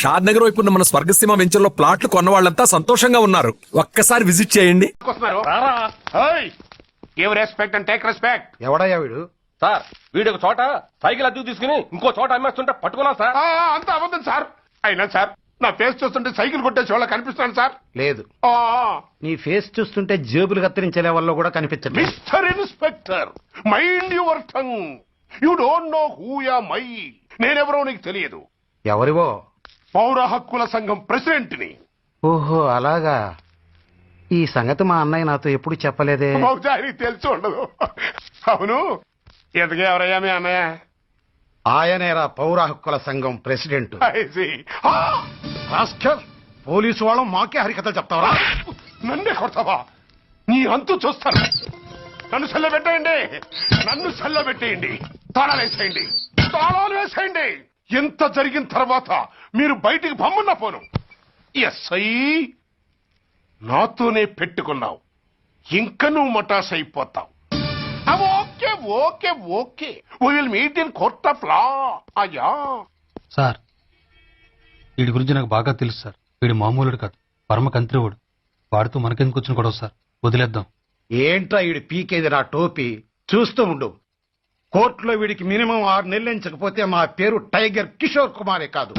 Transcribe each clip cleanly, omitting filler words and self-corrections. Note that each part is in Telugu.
షాద్ నగర్ వైపు ఉన్న మన స్వర్గసీమ వెంచర్లో ప్లాట్లు కొన్న వాళ్ళంతా సంతోషంగా ఉన్నారు. ఒక్కసారి విజిట్ చేయండి. Respect and take respect. ఎవడయ్యా వీడు? సార్ వీడు ఒక చోట సైకిల్ అద్దెకు తీసుకుని ఇంకో చోట అమ్మేస్తుంటే పట్టుకున్నాం సార్. అంత అబద్ధం సార్. అయినా సార్ నా ఫేస్ చూస్తుంటే సైకిల్ కొట్టేసి వాళ్ళ కనిపిస్తాను సార్. లేదు, నీ ఫేస్ చూస్తుంటే జేబులు కత్తిరించే లెవెల్లో కూడా కనిపించదు. Mister inspector, mind your tongue. You don't know who yeah my. నేనెవరో నీకు తెలియదు. ఎవరివో? పౌర హక్కుల సంఘం ప్రెసిడెంట్ ని. ఓహో అలాగా. ఈ సంగతి మా అన్నయ్య నాతో ఎప్పుడు చెప్పలేదే. బహుశా ఆయనకి తెలిసి ఉండదు. అవును, ఎందుకు ఎవరయ్యా మీ అన్నయ్య? ఆయనేరా పౌర హక్కుల సంఘం ప్రెసిడెంట్. పోలీసు వాళ్ళం మాకే హరికథలు చెప్తావరా? నన్నే కొడతావా? నీ అంతు చూస్తాను. నన్ను సెల్లబెట్టేయండి, నన్ను సెల్లబెట్టేయండి. తాళాలు వేసేయండి, తాళాలు వేసేయండి. ఎంత జరిగిన తర్వాత మీరు బయటికి పంపన్నా పోను. ఎస్ఐ నాతోనే పెట్టుకున్నావు, ఇంకా నువ్వు మటాస్ అయిపోతావు. Okay okay okay, we will meet in court of law. అయ్యా సార్, వీడి గురించి నాకు బాగా తెలుసు సార్. వీడు మామూలుడు కాదు, పరమ కంత్రివుడు. వాడితో మనకెందుకు వచ్చిన గొడవ సార్, వదిలేద్దాం. ఏంట్రా వీడి పీకేది నా టోపీ? చూస్తూ ఉండు. కోర్టులో వీడికి మినిమం 6 నెలలు ఎంచకపోతే మా పేరు టైగర్ కిషోర్ కుమారే కాదు.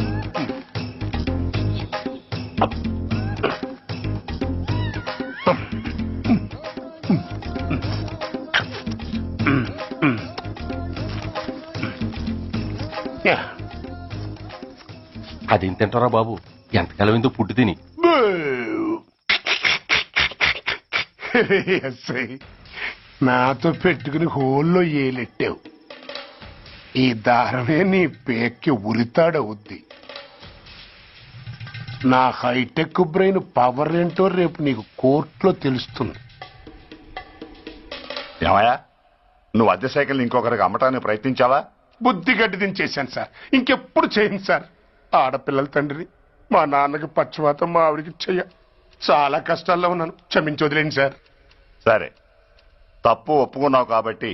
అది తింటారా బాబు? ఎంతకాలం ఎందుకు పుట్టి తిని. ఎస్ఐ నాతో పెట్టుకుని హోల్లో ఏలెట్టావు. ఈ దారమే నీ పేక్కి ఉరితాడవుద్ది. నా హైటెక్ బ్రెయిన్ పవర్ ఏంటో రేపు నీకు కోర్టులో తెలుస్తుంది. ఏమయ్యా, నువ్వు అద్దె సైకిల్ ఇంకొకరికి అమ్మటానికి ప్రయత్నించావా? బుద్ధి గడ్డి దించేశాను సార్, ఇంకెప్పుడు చేయను సార్. ఆడపిల్లల తండ్రి, మా నాన్నకి పక్షవాతం, మా ఆవిడికి చెయ్య. చాలా కష్టాల్లో ఉన్నాను, క్షమించి వదిలేండి సార్. సరే, తప్పు ఒప్పుకున్నావు కాబట్టి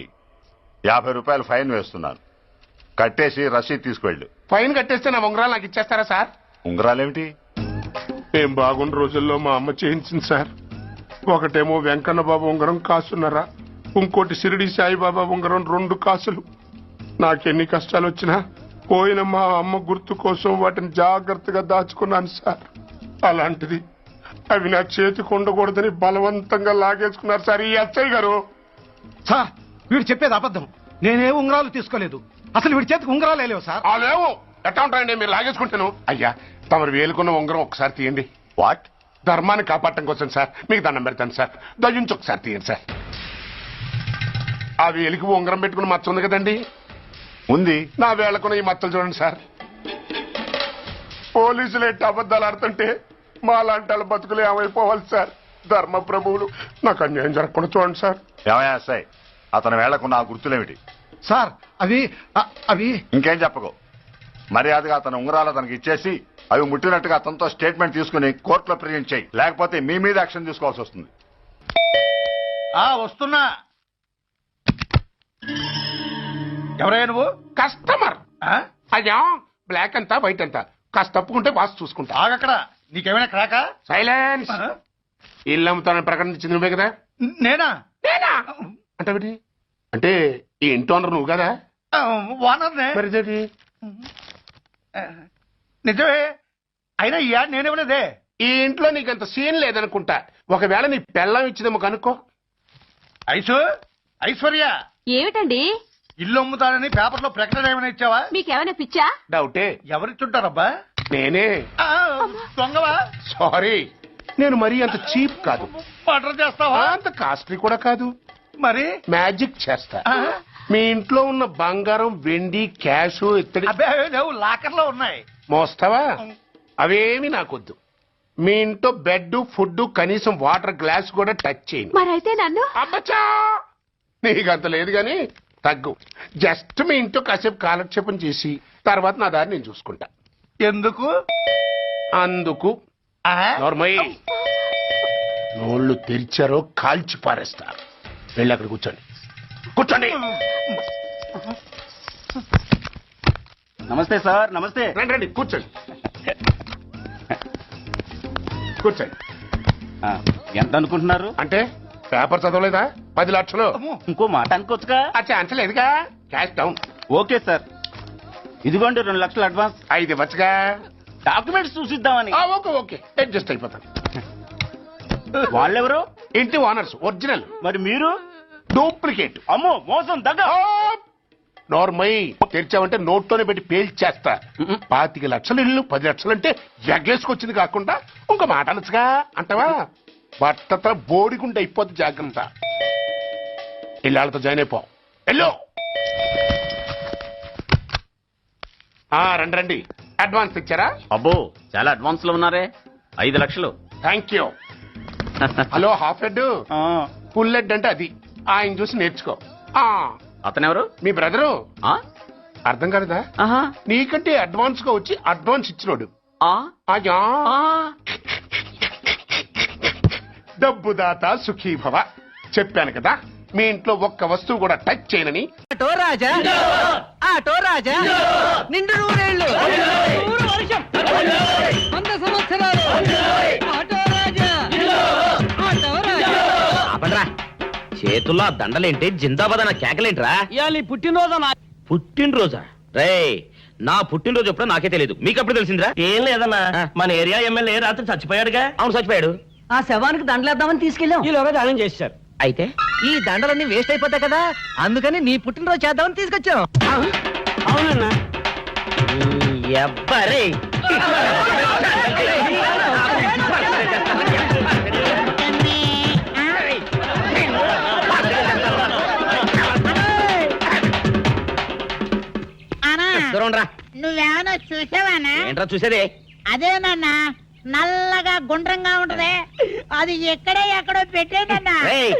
50 రూపాయలు ఫైన్ వేస్తున్నాను. కట్టేసి రసీదు తీసుకువెళ్ళు. ఫైన్ కట్టేస్తే నా ఉంగరాలు నాకు ఇచ్చేస్తారా సార్? ఉంగరాలేమిటి? ఏం బాగున్న రోజుల్లో మా అమ్మ చేయించింది సార్. ఒకటేమో వెంకన్న బాబు ఉంగరం కాసున్నరా, ఇంకోటి షిరిడి సాయిబాబా ఉంగరం 2 కాసులు. నాకెన్ని కష్టాలు వచ్చినా పోయిన మా అమ్మ గుర్తు కోసం వాటిని జాగ్రత్తగా దాచుకున్నాను సార్. అలాంటిది అవి నా చేతికి ఉండకూడదని బలవంతంగా లాగేసుకున్నారు సార్ ఈ ఎస్ఐ గారు. సార్, వీడు చెప్పేది అబద్ధం. నేనే ఉంగరాలు తీసుకోలేదు. అసలు వీడి చేతికి ఉంగరాలే లేవు సార్. లేవు, ఎట్లా ఉంటాయండి మీరు లాగేసుకుంటాను. అయ్యా, తమరు వేలుకున్న ఉంగరం ఒకసారి తీయండి. వాట్? ధర్మాన్ని కాపాడటం కోసం సార్, మీకు దండం పెడతాను సార్. దయ్యుంచి ఒకసారి తీయండి సార్. ఆ వేలికి ఉంగరం పెట్టుకుని మచ్చ ఉంది కదండి, ఉంది. నా వేళకున్న ఈ మచ్చలు చూడండి సార్. పోలీసులు ఎట్టి అబద్ధాలు ఆడుతుంటే మా లాంటి వాళ్ళ బతుకులు ఏమైపోవాలి సార్. ధర్మ ప్రభువులు, నాకు అన్యాయం జరగకుండా చూడండి సార్. ఏమయ్యా సార్, అతని వేళ్లకున్న ఆ గుర్తులేమిటి? సార్, అవి ఇంకేం చెప్పకు. మర్యాదగా అతని ఉంగరాలు అతనికి ఇచ్చేసి అవి ముట్టినట్టుగా అతనితో స్టేట్మెంట్ తీసుకుని కోర్టులో ప్రజెంట్ చేయి. లేకపోతే మీ మీద యాక్షన్ తీసుకోవాల్సి వస్తుంది. వస్తున్నా. ఎవరయ్యా నువ్వు? కస్టమర్. అయ్యా, బ్లాక్ అంతా వైట్ అంతా కాస్త తప్పుకుంటే బాస్ చూసుకుంటా. ఆగక్కడ, నీకేమైనా క్రాకా? సైలెన్స్. ఇల్లు అమ్ముతానని ప్రకటించింది నువ్వే కదా? నేనా? అంటే అంటే ఈ ఇంటి ఓనర్ నువ్వు కదా? ఓనర్నే. మరి ఇదేంటి? నిజమే, అయినా ఈ యాడ్ నేనేమలేదే. ఈ ఇంట్లో నీకంత సీన్ లేదనుకుంటా. ఒకవేళ నీ పెళ్ళం ఇచ్చిందేమో కనుక్కో. ఐశ్వర్య, ఏమిటండి? ఇల్లు అమ్ముతానని పేపర్ లో ప్రకటన ఏమైనా ఇచ్చావా? మీకేమైనా పిచ్చా? డౌటే. ఎవరిచ్చుంటారబ్బా? నేనే. దొంగవా? సారీ, నేను మరీ అంత చీప్ కాదు. మర్డర్ చేస్తావా? అంత కాస్ట్లీ కూడా కాదు. మరి మ్యాజిక్ చేస్తా. మీ ఇంట్లో ఉన్న బంగారం, వెండి, క్యాష్, ఇత్తడి లేవు, లాకర్ లో ఉన్నాయి. మోస్తావా? అవేమి నాకొద్దు. మీ ఇంట్లో బెడ్, ఫుడ్, కనీసం వాటర్ గ్లాస్ కూడా టచ్ చేయను. మరైతే నన్ను? అబ్బచ్చా, నీకంత లేదు గాని తగ్గు. జస్ట్ మీ ఇంట్లో కాసేపు కాలక్షేపం చేసి తర్వాత నా దారి నేను చూసుకుంటా. ఎందుకు? అందుకు. నోర్మయ్య, నోళ్ళు తెరిచారో కాల్చి పారేస్తా. వెళ్ళి అక్కడ కూర్చోండి. కూర్చోండి. నమస్తే సార్. నమస్తే. రండి రండి, కూర్చోండి. కూర్చోండి. ఎంత అనుకుంటున్నారు? అంటే పేపర్ చదవలేదా? 10 లక్షలు. ఇంకో మాట అనుకోవచ్చుగా. ఆ ఛాన్స్ లేదుగా. Cash down. ఓకే సార్, ఇదిగోండి 2 లక్షలు అడ్వాన్స్. 5 ఇవ్వచ్చుగా. డాక్యుమెంట్స్ చూసిద్దామని. ఓకే ఓకే, అడ్జస్ట్ అయిపోతాను. వాళ్ళెవరు? ఇంటి ఓనర్స్ ఒరిజినల్, మరి మీరు? డూప్లికేట్. అమ్మో, మోసం దగ్గర. నోర్మై తెరిచావంటే నోట్తోనే పెట్టి పేల్చేస్తా. 25 లక్షలు ఇల్లు 10 లక్షలు అంటే ఎగ్గేసుకొచ్చింది కాకుండా ఇంకో మాట అనొచ్చుగా అంటావా? బట్టతో బోడిగుండి అయిపోద్ది, జాగ్రత్త. ఇళ్ళతో జాయిన్ అయిపో. ఎల్లో రండి రండి. అడ్వాన్స్ ఇచ్చారా? అబ్బో, చాలా అడ్వాన్స్ లో ఉన్నారే. 5 లక్షలు. Thank you. Hello half head, full head అంటే అది. ఆయన చూసి నేర్చుకో. అతనెవరు? మీ బ్రదరు. ఆ? అర్థం కాలేదా? ఆహా. నీకంటే అడ్వాన్స్ గా వచ్చి అడ్వాన్స్ ఇచ్చినోడు. ఆ? అయ్యా, ఆ. డబ్బుదాత సుఖీభవ. చెప్పాను కదా, మీ ఇంట్లో ఒక్క వస్తువు కూడా టచ్ చేయనని. ఆటో రాజా, ఆటో రాజా, నిండు నూరేళ్ళు, నూరు వర్షం, 100 సంవత్సరాలు, ఆటో రాజా, ఆటో రాజా. ఆపండ్రా, చేతుల్లో ఆ దండలేంటి, జిందాబాద్ అన్న కేకలేంట్రా? ఇవాళ ఈ పుట్టినరోజు పుట్టినరోజా? రేయ్, నా పుట్టినరోజు ఎప్పుడో నాకే తెలియదు, మీకు ఎప్పుడు తెలిసిందిరా? ఏం లేదన్నా, మన ఏరియా ఎమ్మెల్యే రాత్రి చచ్చిపోయాడుగా. అవును, చచ్చిపోయాడు. ఆ శవానికి దండలేద్దామని తీసుకెళ్ళాం, ఈలోగా దానం చేశారు. అయితే ఈ దండలన్నీ వేస్ట్ అయిపోతాయి కదా, అందుకని నీ పుట్టినరోజు చేద్దామని తీసుకొచ్చాం. అవునన్నా. ఎవ్వరే దూరంరా. నువ్వేమన్నా చూసావానా? ఏంట్రా చూసేదే? అదేనన్నా, నల్లగా గుండ్రంగా ఉంటది, అది ఎక్కడో పెట్టేనన్నా. రేయ్,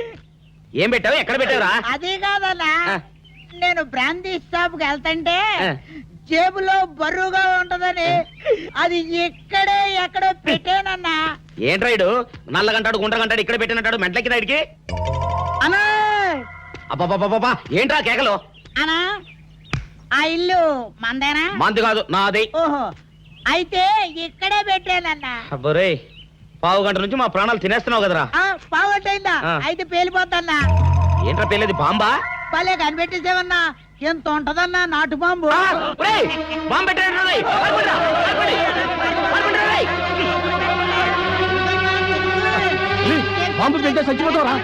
ఏం పెట్టావు? ఎక్కడ పెట్టావురా? అది కాదన్నా, ఆ. నేను బ్రాందీ షాప్ కి వెళ్తుంటే ఆ. జేబులో బరువుగా ఉంటదని అది ఎక్కడో పెట్టేనన్నా. ఏంట్రా ఇడు నల్లగంటాడు గుండ్రగంటాడు ఇక్కడ పెట్టినట్టాడు మెంట్లకి రైడ్కి? అన్నా అబ్బాబాబాబా, ఏంట్రా కేకలు? అన్నా, ఆ ఇల్లు మందేనా? మంది కాదు, నాది. ఓహో, అయితే ఇక్కడే పెట్టానన్నా. అబ్బరే, పావు గంట నుంచి మా ప్రాణాలు తినేస్తున్నావు కదరా. పావట్టయిందా? ఆ. అయితే పేలిపోతాన్నా. ఏంట్రా పెళ్ళేది, బాంబా? భలే కనిపెట్టేసేవన్నా, ఎంత ఉంటదన్నా నాటు బాంబు. ఆ, ఒరేయ్, బాంబు పెట్టాడు రేయ్. పారిపోండిరా, పారిపోండి. పారిపోండిరా రేయ్. బాంబు పెడితే చచ్చిపోతావురా.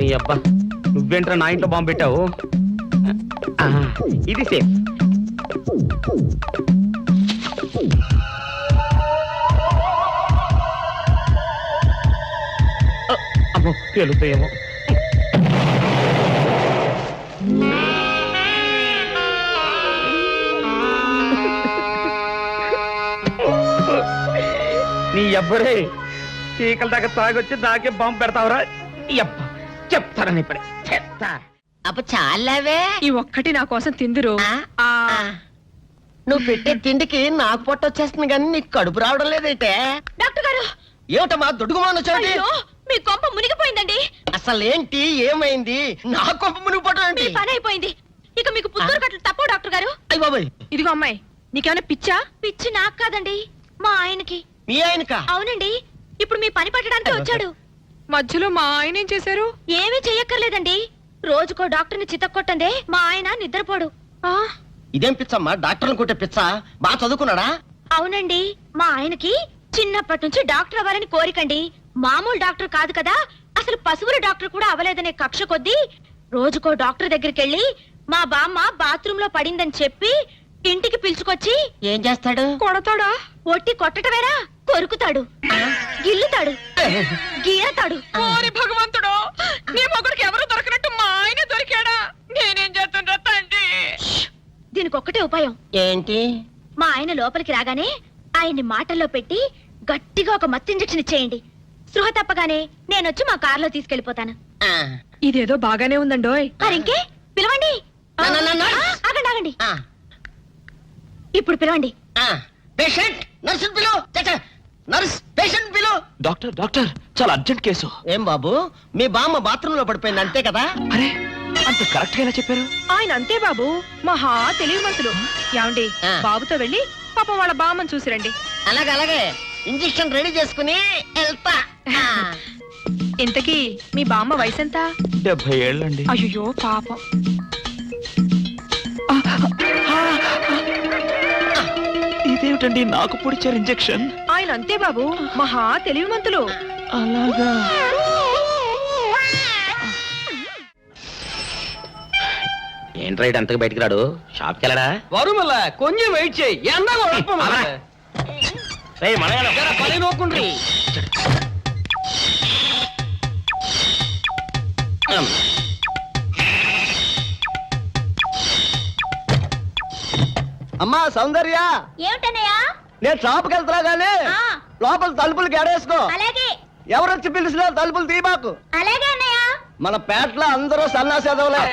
నీ అబ్బా, నువ్వేంట్రా నా ఇంట్లో బాంబు పెట్టావు? ఆ, ఇది సేఫ్. అమ్మో, పేలుతాయేమో. నీ ఎవ్వరే చీకల దాకా తాగొచ్చి నాకే బాంబు పెడతావురా? అబ్బా, చెప్తారని ఇప్పుడే చెప్తా. అప్ప చాలావే. ఈ ఒక్కటి నా కోసం తిందురు. నువ్వు పెట్టే తిండికి నాకు పొట్ట వచ్చేస్తుంది కానీ నీకు కడుపు రావడం లేదైతే. డాక్టర్ గారు, ఏమిటమ్మా దుడుగుమాను వచ్చాడు? అయ్యో, మీ కొంప మునిగిపోయిందండి. అసలు ఏంటి, ఏమైంది? నా కొంప మునిగిపోవడం మీ ఏంటి? పని అయిపోయింది. ఇక మీకు పుత్తూరు కట్టలు తప్పవు డాక్టర్ గారు. అయ్య బాబాయ్, ఇదిగో అమ్మాయి, నీకేమైనా పిచ్చా? పిచ్చి నాకు కాదండి, మా ఆయనకి. మీ ఆయనకా? అవునండి, ఇప్పుడు మీ పని పట్టడానికి వచ్చాడు. మధ్యలో మా ఆయన ఏం చేశారు? ఏమీ చెయ్యక్కర్లేదండి, రోజుకో డాక్టర్ని చితక్కొట్టందే మా ఆయన నిద్రపోడు. ఇదేం పిచ్చమ్మా, డాక్టర్ని కొట్టే పిచ్చ? బాగా చదువుకున్నాడా? అవునండి, మా ఆయనకి చిన్నప్పటి నుంచి డాక్టర్ అవ్వాలని కోరికండి. మామూలు డాక్టర్ కాదు కదా, అసలు పశువుల డాక్టర్ కూడా అవ్వలేదనే కక్ష కొద్దీ రోజుకో డాక్టర్ దగ్గరికి వెళ్ళి మా బామ్మ బాత్రూమ్ లో పడిందని చెప్పి ఇంటికి పిలుచుకొచ్చి ఏం చేస్తాడు? కొడతాడా? ఒట్టి కొట్టటమేరా, కొరుకుతాడు, గిల్లుతాడు, గీరతాడు. ఓరి భగవంతుడు, నీ మొగుడికి ఎవరు దొరికినట్టు మా ఆయన దొరికాడా? నేనేం చేస్తుండ్రా తండ్రి? దీనికి ఒక్కటే ఉపాయం. ఏంటి? మా ఆయన లోపలికి రాగానే ఆయన్ని మాటల్లో పెట్టి గట్టిగా ఒక మత్తు ఇంజెక్షన్ ఇచ్చేయండి. స్పృహ తప్పగానే నేనొచ్చి మా కారులో తీసుకెళ్లిపోతాను. ఇదేదో బాగానే ఉందండోయ్. మరింకే పిలవండి. ఆగండి ఆగండి, ఇప్పుడు పిలవండి. పేషెంట్, నర్సు పిలు. నర్స్, పేషెంట్ పిలు. డాక్టర్, డాక్టర్, చాలా అర్జెంట్ కేసు. ఏం బాబు, మీ బామ్మ బాత్రూమ్ లో పడిపోయింది అంతే కదా? అరే, అంత కరెక్ట్ గా ఎలా చెప్పారు? ఆయన అంతే బాబు, మహా తెలివి మనసులు. ఏమండి, బాబుతో వెళ్ళి పాపం వాళ్ళ బామ్మని చూసిరండి. అలాగే అలాగే. ఇంజెక్షన్ రెడీ చేసుకుని వెళ్తా. ఇంతకీ మీ బామ్మ వయసు ఎంత? 70 ఏళ్ళండి. అయ్యో పాపం. ఇదేమిటండి నాకు పొడిచారు ఇంజెక్షన్? ఆయన అంతే బాబు, మహా తెలివిమంతులు. అలాగా. ఏంటి రైట్ అంతకు బయటికి రాడు? షాప్కి వెళ్ళడా? వరుమల్ల కొంచెం వెయిట్ చేయి. పని నోకుండ్రి. అమ్మా సౌందర్య, ఏమిటన్నయ్యా? నేను షాప్కి వెళ్తున్నా గానీ లోపల తలుపులు గడేసుకో. అలాగే ఎవరొచ్చి పిలిచినా తలుపులు తీమాకు. అలాగే అన్నయ్య. మన పేటలో అందరూ సన్నాసేదవులే.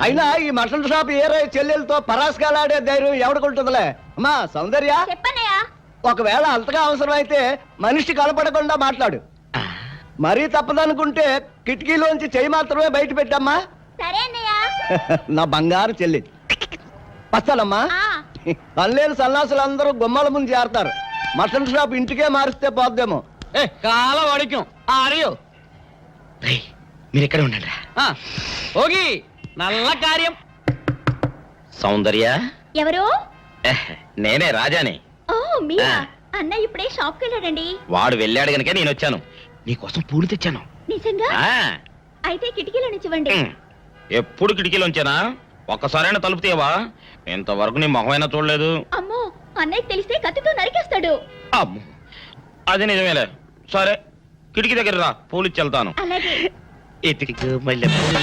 అయినా ఈ మటన్ షాప్ ఏరే చెల్లెలతో పరాస్కాలాడే ధైర్యం ఎవడుకుంటుందిలే. అమ్మా సౌందర్య, చెప్పన్నయ్యా. ఒకవేళ అంతగా అవసరమైతే మనిషి కనపడకుండా మాట్లాడు. మరీ తప్పదనుకుంటే కిటికీలోంచి చెయ్యి మాత్రమే బయట పెట్టమ్మా. సరే అన్నయ్య. నా బంగారు చెల్లి. వస్తానమ్మా. పనిలేని సన్నాసులు అందరూ గుమ్మల ముందు చేరతారు. మటన్ షాప్ ఇంటికే మారిస్తే పోద్దేమో. కాలం అడిగాం ఆరియో. మీరు ఎక్కడ ఉండండి. ఓగి నల్ల కార్యం. సౌందర్య, ఎవరు? నేనే రాజాని. ఓ మీరా? అన్నయ్య ఇప్పుడే షాప్కి వెళ్ళాడండి. వాడు వెళ్ళాడు గనుక నేను వచ్చాను. నీకోసం పూలు తెచ్చాను. నిజంగా? అయితే కిటికీలో నుంచి ఇవ్వండి. ఎప్పుడు కిటికీలోంచేనా? ఒక్కసారైనా తలుపు తీయవా? ఇంతవరకు నీ మొహమైనా చూడలేదు. అమ్మో, అన్నయ్యకి తెలిస్తే కత్తితో నరికేస్తాడు. అమ్మో, అది నిజమేలే. సరే, కిటికీ దగ్గర రా, పూలు ఇచ్చి వెళ్తాను. అలాగే. ఎతికి మల్లె పూలు.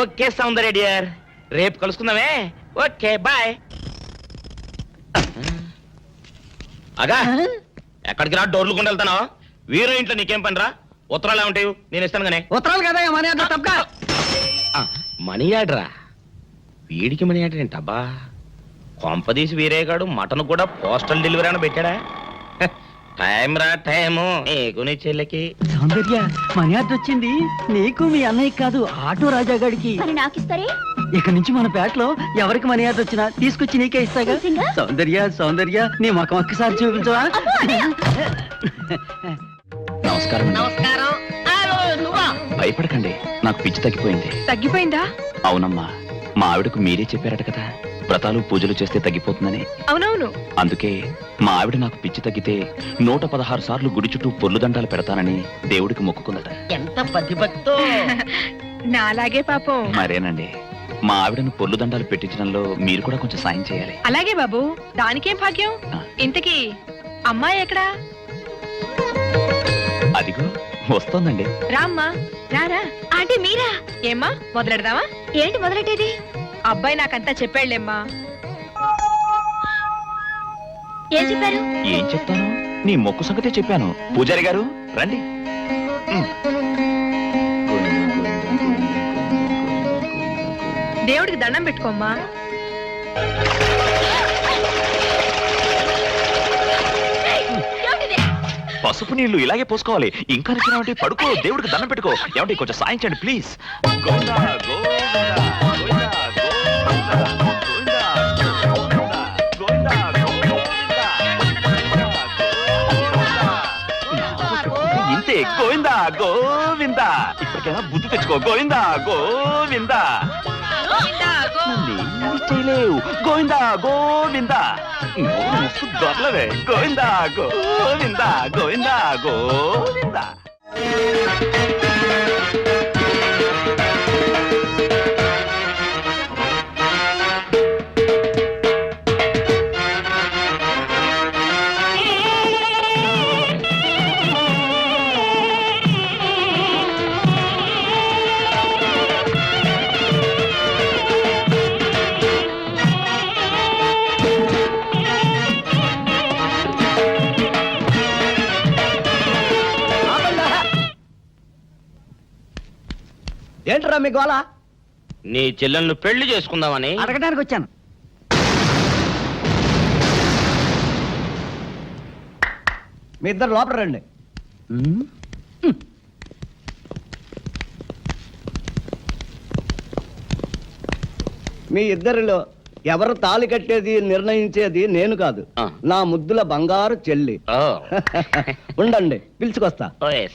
ఓకే సౌందర్య డియర్, రేపు కలుసుకుందామే. Okay bye. అగా ఎక్కడికి రా? డోర్లు కొండ వెళ్తానా? వీరో ఇంట్లో నీకేం పని రా? ఉత్తరాలు ఏమంటాయి? నేను ఇస్తాను గానే. ఉత్తరాలు కదా మనీ ఆర్డర్ తప్ప. మనీ ఆర్డరా? వీడికి మనీ ఆర్డర్ ఏంటబ్బా? కొంపదీసి వీరేగాడు మటన్ కూడా పోస్టల్ డెలివరీ అని పెట్టాడా? టైం రా టైము నీకు నీ చెల్లెకి. సౌందర్య, మనీ ఆర్డర్ వచ్చింది. నీకు మీ అన్నయ్య కాదు, ఆటో రాజా గాడికి. మరి నాకు ఇస్తారే? ఇక నుంచి మన పేటలో ఎవరికి మనీ ఆర్డర్ వచ్చినా తీసుకొచ్చి నీకే ఇస్తాగా. నిజంగా? సౌందర్య సౌందర్య, నీ ముఖం ఒక్కసారి చూపించవా? నమస్కారం. నమస్కారం. భయపడకండి, నాకు పిచ్చి తగ్గిపోయింది. తగ్గిపోయిందా? అవునమ్మా, మా ఆవిడకు మీరే చెప్పారట కదా, వ్రతాలు పూజలు చేస్తే తగ్గిపోతుందని. అవునవును. అందుకే మా ఆవిడ నాకు పిచ్చి తగ్గితే 116 సార్లు గుడి చుట్టూ పొర్లు దండాలు పెడతానని దేవుడికి మొక్కుకుందట. ఎంత ప్రతిభక్తో. నాలాగే పాపం. మరేనండి, మా ఆవిడను పొర్లు దండాలు పెట్టించడంలో మీరు కూడా కొంచెం సాయం చేయాలి. అలాగే బాబు, దానికేం భాగ్యం. ఇంతకీ అమ్మాయి ఎక్కడా? అదిగో వస్తోందండి. రామ్మా, రారా. ఆంటీ మీరా? ఏమ్మా, మొదలెడదామా? ఏంటి మొదలెట్టేది? అబ్బాయి నాకంతా చెప్పాడులేమ్మా. ఏం చెప్పారు? ఏం చెప్తాను, నీ మొక్కు సంగతే చెప్పాను. పూజారి గారు రండి. దేవుడికి దండం పెట్టుకోమ్మా. పసుపు నీళ్లు ఇలాగే పోసుకోవాలి. ఇంకా నచ్చినావంటే పడుకో, దేవుడికి దండం పెట్టుకో. ఏమంటే కొంచెం సాయం చేయండి ప్లీజ్. గోవిందా, గోవిందా, గోవిందా, గోవిందా, గోవిందా, గోవిందా, గోవిందా. ఇంతే, గోవిందా గోవిందా. ఇప్పటికైనా బుద్ధి తెచ్చుకో. గోవిందా గోవిందా. నన్నేమీ చేయలేవు. గోవిందా గోవిందా. దొరలవే. గోవిందా గోవిందా, గోవిందా గోవిందా. ఏంట్రా మీ గోళ? నీ చెల్లెలను పెళ్లి చేసుకుందామని. అడగడానికి వచ్చాను. మీ ఇద్దరు లోపల రండి. మీ ఇద్దరిలో ఎవరు తాళి కట్టేది నిర్ణయించేది నేను కాదు, ఆ. నా ముద్దుల బంగారు చెల్లి. ఓ. ఉండండి, పిలుచుకొస్తా. ఓ, yes.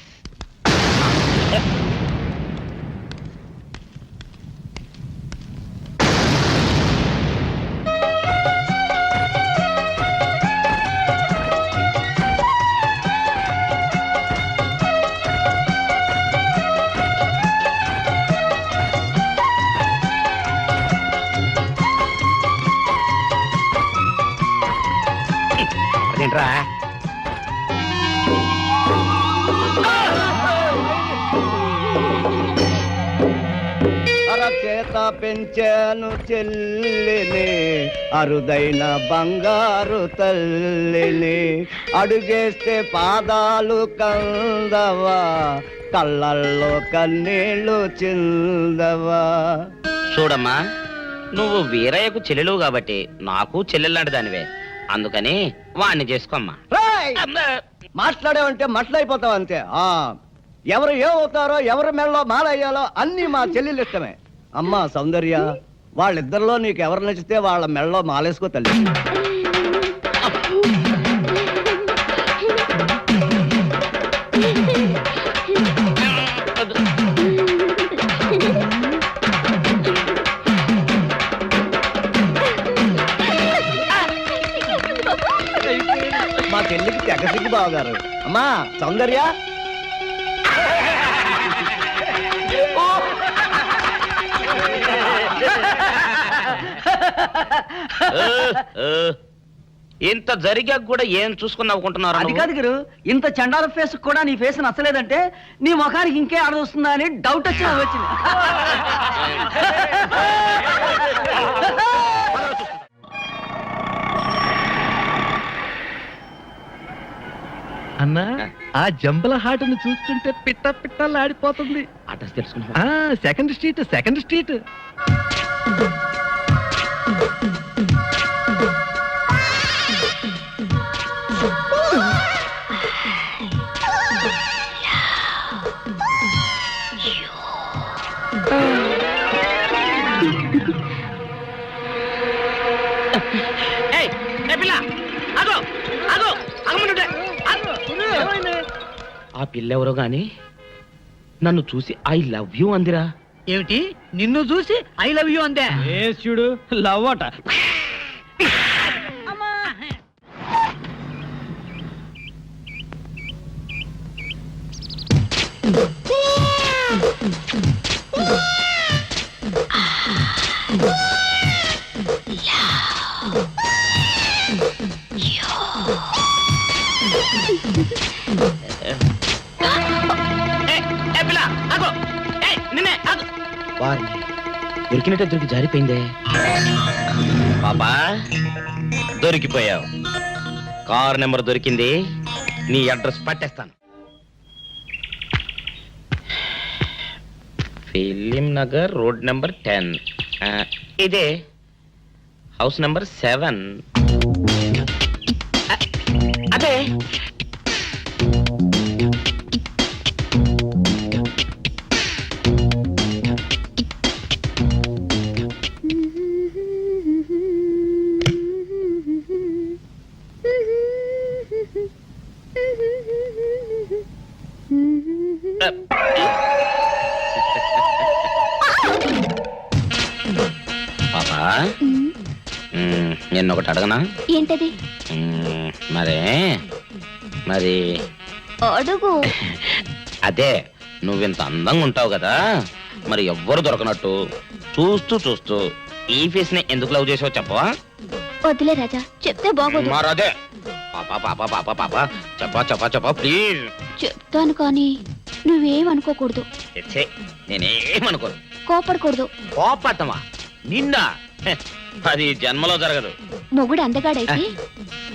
అదేంట్రా? అరచేత పెంచాను చెల్లిని, అరుదైన బంగారు తల్లిని. అడుగేస్తే పాదాలు కందవా, కళ్ళల్లో కన్నీళ్లు చిందవా. చూడమ్మా, నువ్వు వీరయ్యకు చెల్లెలు కాబట్టి నాకు చెల్లెల్లాంటి దానివే. అందుకని వాణ్ణి చేసుకోమ్మా. రేయ్! మాట్లాడేవంటే మట్లయిపోతావు అంతే. ఎవరు ఏమవుతారో, ఎవరి మెడలో మాలయ్యాలో అన్ని మా చెల్లెలు ఇష్టమే. అమ్మా సౌందర్య, వాళ్ళిద్దరిలో నీకు ఎవరు నచ్చితే వాళ్ళ మెడలో మాలేసుకో తల్లి. మా చెల్లికి తెగ సిగ్గు బావగారు. అమ్మా సౌందర్య, ఇంత జరిగాక కూడా ఏం చూసుకుని నవ్వుకుంటున్నారు? అది కాదు గురు, ఇంత చండాల ఫేస్ కూడా నీ ఫేస్ నచ్చలేదంటే నీ ముఖానికి ఇంకే ఆడదొస్తుందా అని డౌట్ వచ్చి వచ్చింది. అన్నా, ఆ జంబల హాటును చూస్తుంటే పిట్ట పిట్టలాడిపోతుంది. అడ్రస్ తెలుసుకున్నా? Second street, second street. ఆ పిల్లెవరో గాని నన్ను చూసి ఐ లవ్ యూ అందిరా. ఏమిటి, నిన్ను చూసి ఐ లవ్ యూ అందే? చూడు, లవ్ అట. దొరికినట్టే దొరికి జారిపోయిందే. పాపా, దొరికిపోయావు. కార్ నెంబర్ దొరికింది, నీ అడ్రస్ పట్టేస్తాను. Film Nagar, road number 10. ఇదే హౌస్ నెంబర్ 7. అదే. పాపా, నేను ఒకటి అడగనా? ఏంటది? మరి అడుగు. అదే, నువ్వింత అందంగా ఉంటావు కదా, మరి ఎవ్వరు దొరకనట్టు చూస్తూ చూస్తూ ఈ ఫేస్ ని ఎందుకు లవ్ చేసావు చెప్పవా? వద్దులే రాజా, చెప్తే బాగోదు. మరదే. పాపా పాపా పాపా పాపా, చెప్పా చెప్పా చెప్పా ప్లీజ్. చెప్తాను కానీ నువ్వేమనుకోకూడదు. నేనేమనుకోను. కోపడకూడదు. కోపడతామా? నిండా అది జన్మలో జరగదు. మొగుడు అందగాడైతే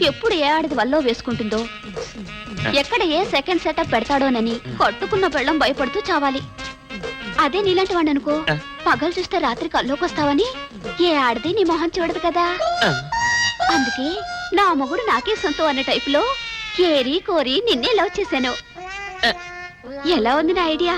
ఎప్పుడు ఏ ఆడది వల్లో వేసుకుంటుందో, ఎక్కడ ఏ సెకండ్ సెటప్ పెడతాడోనని కట్టుకున్న పెళ్ళం భయపడుతూ చావాలి. అదే నీలాంటి వాడు అనుకో, పగలు చూస్తే రాత్రి కల్లోకి వస్తావని ఏ ఆడది నీ మొహం చూడదు కదా. అందుకే నా మొగుడు నాకే సొంతం అన్న టైపులో ఏరి కోరి నిన్నే లవ్ చేశాను. ఎలా ఉంది నా ఐడియా?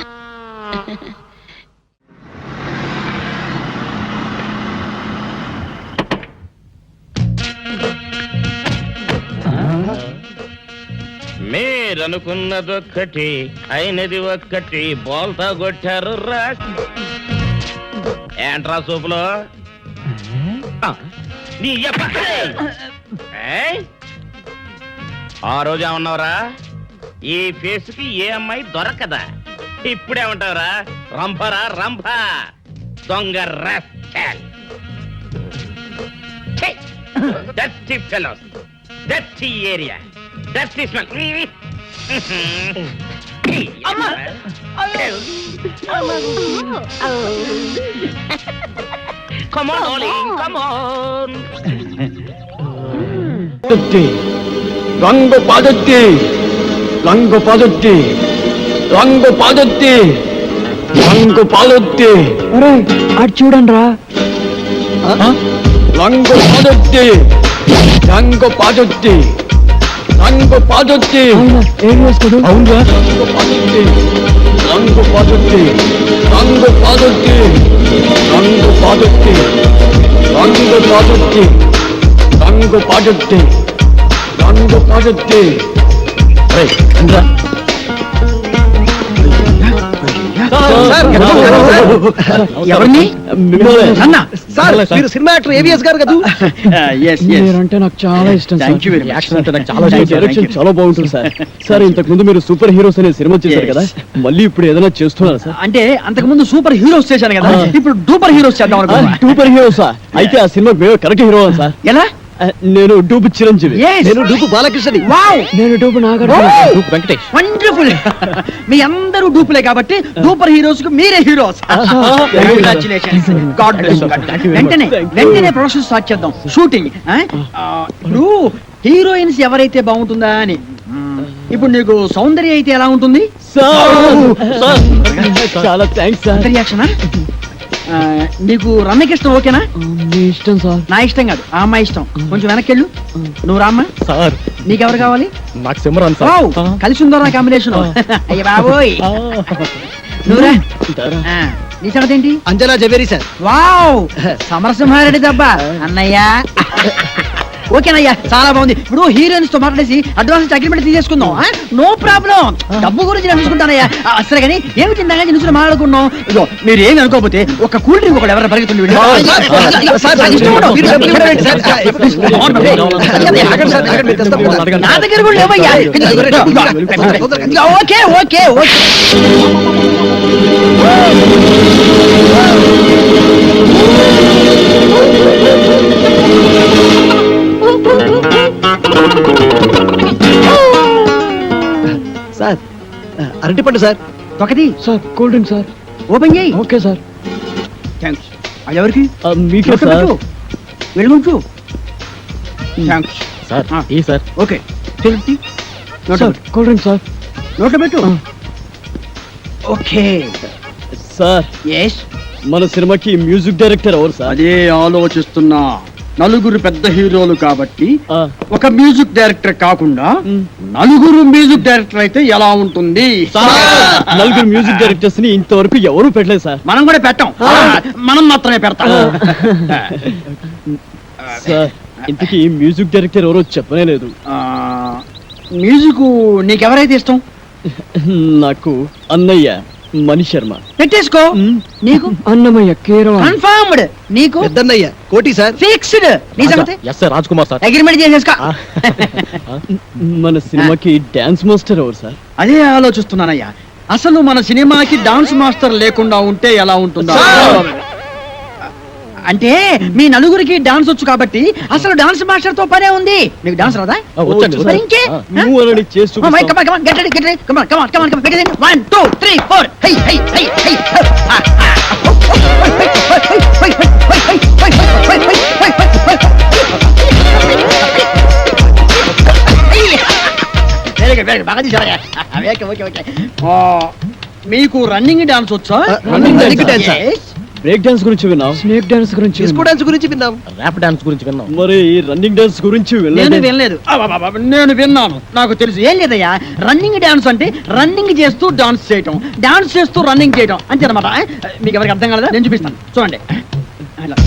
మీరనుకున్నదొక్కటి అయినది ఒక్కటి, బోల్తా కొట్టారు రా. ఏంట్రా సూపులో నీ ఆ రోజు ఏమన్నావురా? ఈ ఫేస్ కి ఏ అమ్మాయి దొరకదా. ఇప్పుడేమంటావురా? రంభరా రంభ, దొంగ rascal. Dirty fellows, dirty area, dirty smell. Come on, darling, come on. రంగు పాదొత్తి, రంగు పాదొత్తి, రంగు పాదొత్తి, రంగు పాదొత్తి. అటు చూడండి రా. రంగు పాదొత్తి, రంగు పాదొత్తి, రంగు పాదొత్తి. ఏం వేసుకోడు? అవునా? రంగు పాదొత్తి, రంగు పాదొత్తి, రంగు పాదొత్తి, రంగు పాదొత్తి, రంగు పాదొత్తి, రంగు పాదొత్తి. ఎవరిని? అన్న సార్, మీరు సినిమా యాక్టర్ ఏవిఎస్ గారు కదా? అంటే నాకు చాలా ఇష్టం. యాక్షన్ అంటే నాకు చాలా డైరెక్షన్ చాలా బాగుంటుంది సార్. సార్, ఇంతకు ముందు మీరు సూపర్ హీరోస్ అనే సినిమా చేశారు కదా, మళ్ళీ ఇప్పుడు ఏదైనా చేస్తున్నారు సార్? అంటే అంతకు ముందు సూపర్ హీరోస్ చేశాను కదా, ఇప్పుడు డూపర్ హీరోస్ చేద్దాం అనుకుంటున్నా. డూపర్ హీరోసా? అయితే ఆ సినిమా కరెక్ట్ హీరో సార్. ఎలా? నేను డూపు చిరంజీవి. నేను డూపు బాలకృష్ణని. నేను dupe Nagarjuna. Dupe Venkatesh. Wonderful. మీ అందరూ డూపులే కాబట్టి డూపర్ హీరోస్ కు మీరే heroes. Congratulations. God bless you. వెంటనే ప్రొడక్షన్ స్టార్ట్ చేద్దాం, షూటింగ్. ఇప్పుడు హీరోయిన్స్ ఎవరైతే బాగుంటుందా అని. ఇప్పుడు నీకు సౌందర్య అయితే ఎలా ఉంటుంది? చాలా థ్యాంక్స్ సార్. రియాక్షనా? నీకు రమ్యకృష్ణ ఓకేనా? మీ ఇష్టం సార్. నా ఇష్టం కాదు, ఆ అమ్మాయి ఇష్టం. కొంచెం వెనక్కెళ్ళు. నువ్వు రామ్మా. సార్, నీకెవరు కావాలి? నాకు సిమ్రాన్ సార్. కలిసి ఉందో నా కాంబినేషన్. అయ్య బాబోయ్. నువ్వురా. నీ సంగతి ఏంటి? అంజనా జవేరి సార్. వావ్, సమరసింహారెడ్డి దెబ్బ అన్నయ్య. ఓకేనయ్యా, చాలా బాగుంది. ఇప్పుడు హీరోయిన్స్ తో మాట్లాడేసి అడ్వాన్స్ అగ్రిమెంట్ తీసేసుకుందాం. No problem. డబ్బు గురించి నేను చూసుకుంటానయ్యా. అసలు కానీ ఏమి తిందా నుంచి మాట్లాడుకున్నాం. ఇదో మీరు ఏమి అనుకోకపోతే ఒక కూల్ డ్రింక్ ఒకటి ఎవరైనా పరిగెత్తుంది. నా దగ్గర కూడా లేవయ్యా. Okay okay okay. సార్, అరటిపండు సార్. ఒకటి sir. Cool drink sir. Open చేయి. Okay sir. థ్యాంక్స్. అది ఎవరికి? మీకే సార్. వెళ్ళుంచు. Thanks sir. ఈ sir. Okay. Cool drink sir. నోట్లో పెట్టు. Okay sir. ఎస్. మన సినిమాకి మ్యూజిక్ డైరెక్టర్ ఎవరు సార్? అదే ఆలోచిస్తున్నా. నలుగురు పెద్ద హీరోలు కాబట్టి ఒక మ్యూజిక్ డైరెక్టర్ కాకుండా నలుగురు మ్యూజిక్ డైరెక్టర్ అయితే ఎలా ఉంటుంది? నలుగురు మ్యూజిక్ డైరెక్టర్స్ ని ఇంతవరకు ఎవరు పెట్టలేదు సార్. మనం కూడా పెట్టాం. మనం మాత్రమే పెడతాం సార్. ఇంతకీ మ్యూజిక్ డైరెక్టర్ ఎవరో చెప్పనే లేదు. మ్యూజిక్ నీకెవరైతే ఇష్టం? నాకు అన్నయ్య మణి శర్మ. పెట్టేసుకో. నీకు? అన్నమయ్య కీరవ. కన్ఫర్మ్డ్. నీకు? పెద్దన్నయ్య కోటి సార్. ఫిక్స్డ్. నీ సంగతి? Yes sir, Raj Kumar sir. Agreement చేసేసుకో. మన సినిమాకి డాన్స్ మాస్టర్ ఎవరు సార్? అదే ఆలోచిస్తున్నానయ్యా. అసలు మన సినిమాకి డాన్స్ మాస్టర్ లేకుండా ఉంటే ఎలా ఉంటుందా? అంటే మీ నలుగురికి డాన్స్ వచ్చు కాబట్టి అసలు డాన్స్ మాస్టర్ తో పనే ఉంది. నీకు డాన్స్ రాదా? ఇంకే బాగా తీసారా? మీకు రన్నింగ్ డాన్స్ వచ్చా రన్నింగ్ డాన్స్ బ్రేక్ డాన్స్ గురించి విన్నాం స్నేక్ డాన్స్ గురించి డిస్కో డాన్స్ గురించి విన్నాం. ర్యాప్ డాన్స్ గురించి విన్నాం. మరి రన్నింగ్ డాన్స్ గురించి నేను వినలేదు నేను విన్నాను. నాకు తెలుసు ఏం లేదయ్యా, రన్నింగ్ డాన్స్ అంటే రన్నింగ్ చేస్తూ డాన్స్ చేయటం, డాన్స్ చేస్తూ రన్నింగ్ చేయటం అంతే అనమాట. మీకు ఎవరికి అర్థం కాలేదా? నేను చూపిస్తాను చూడండి. ఇలా.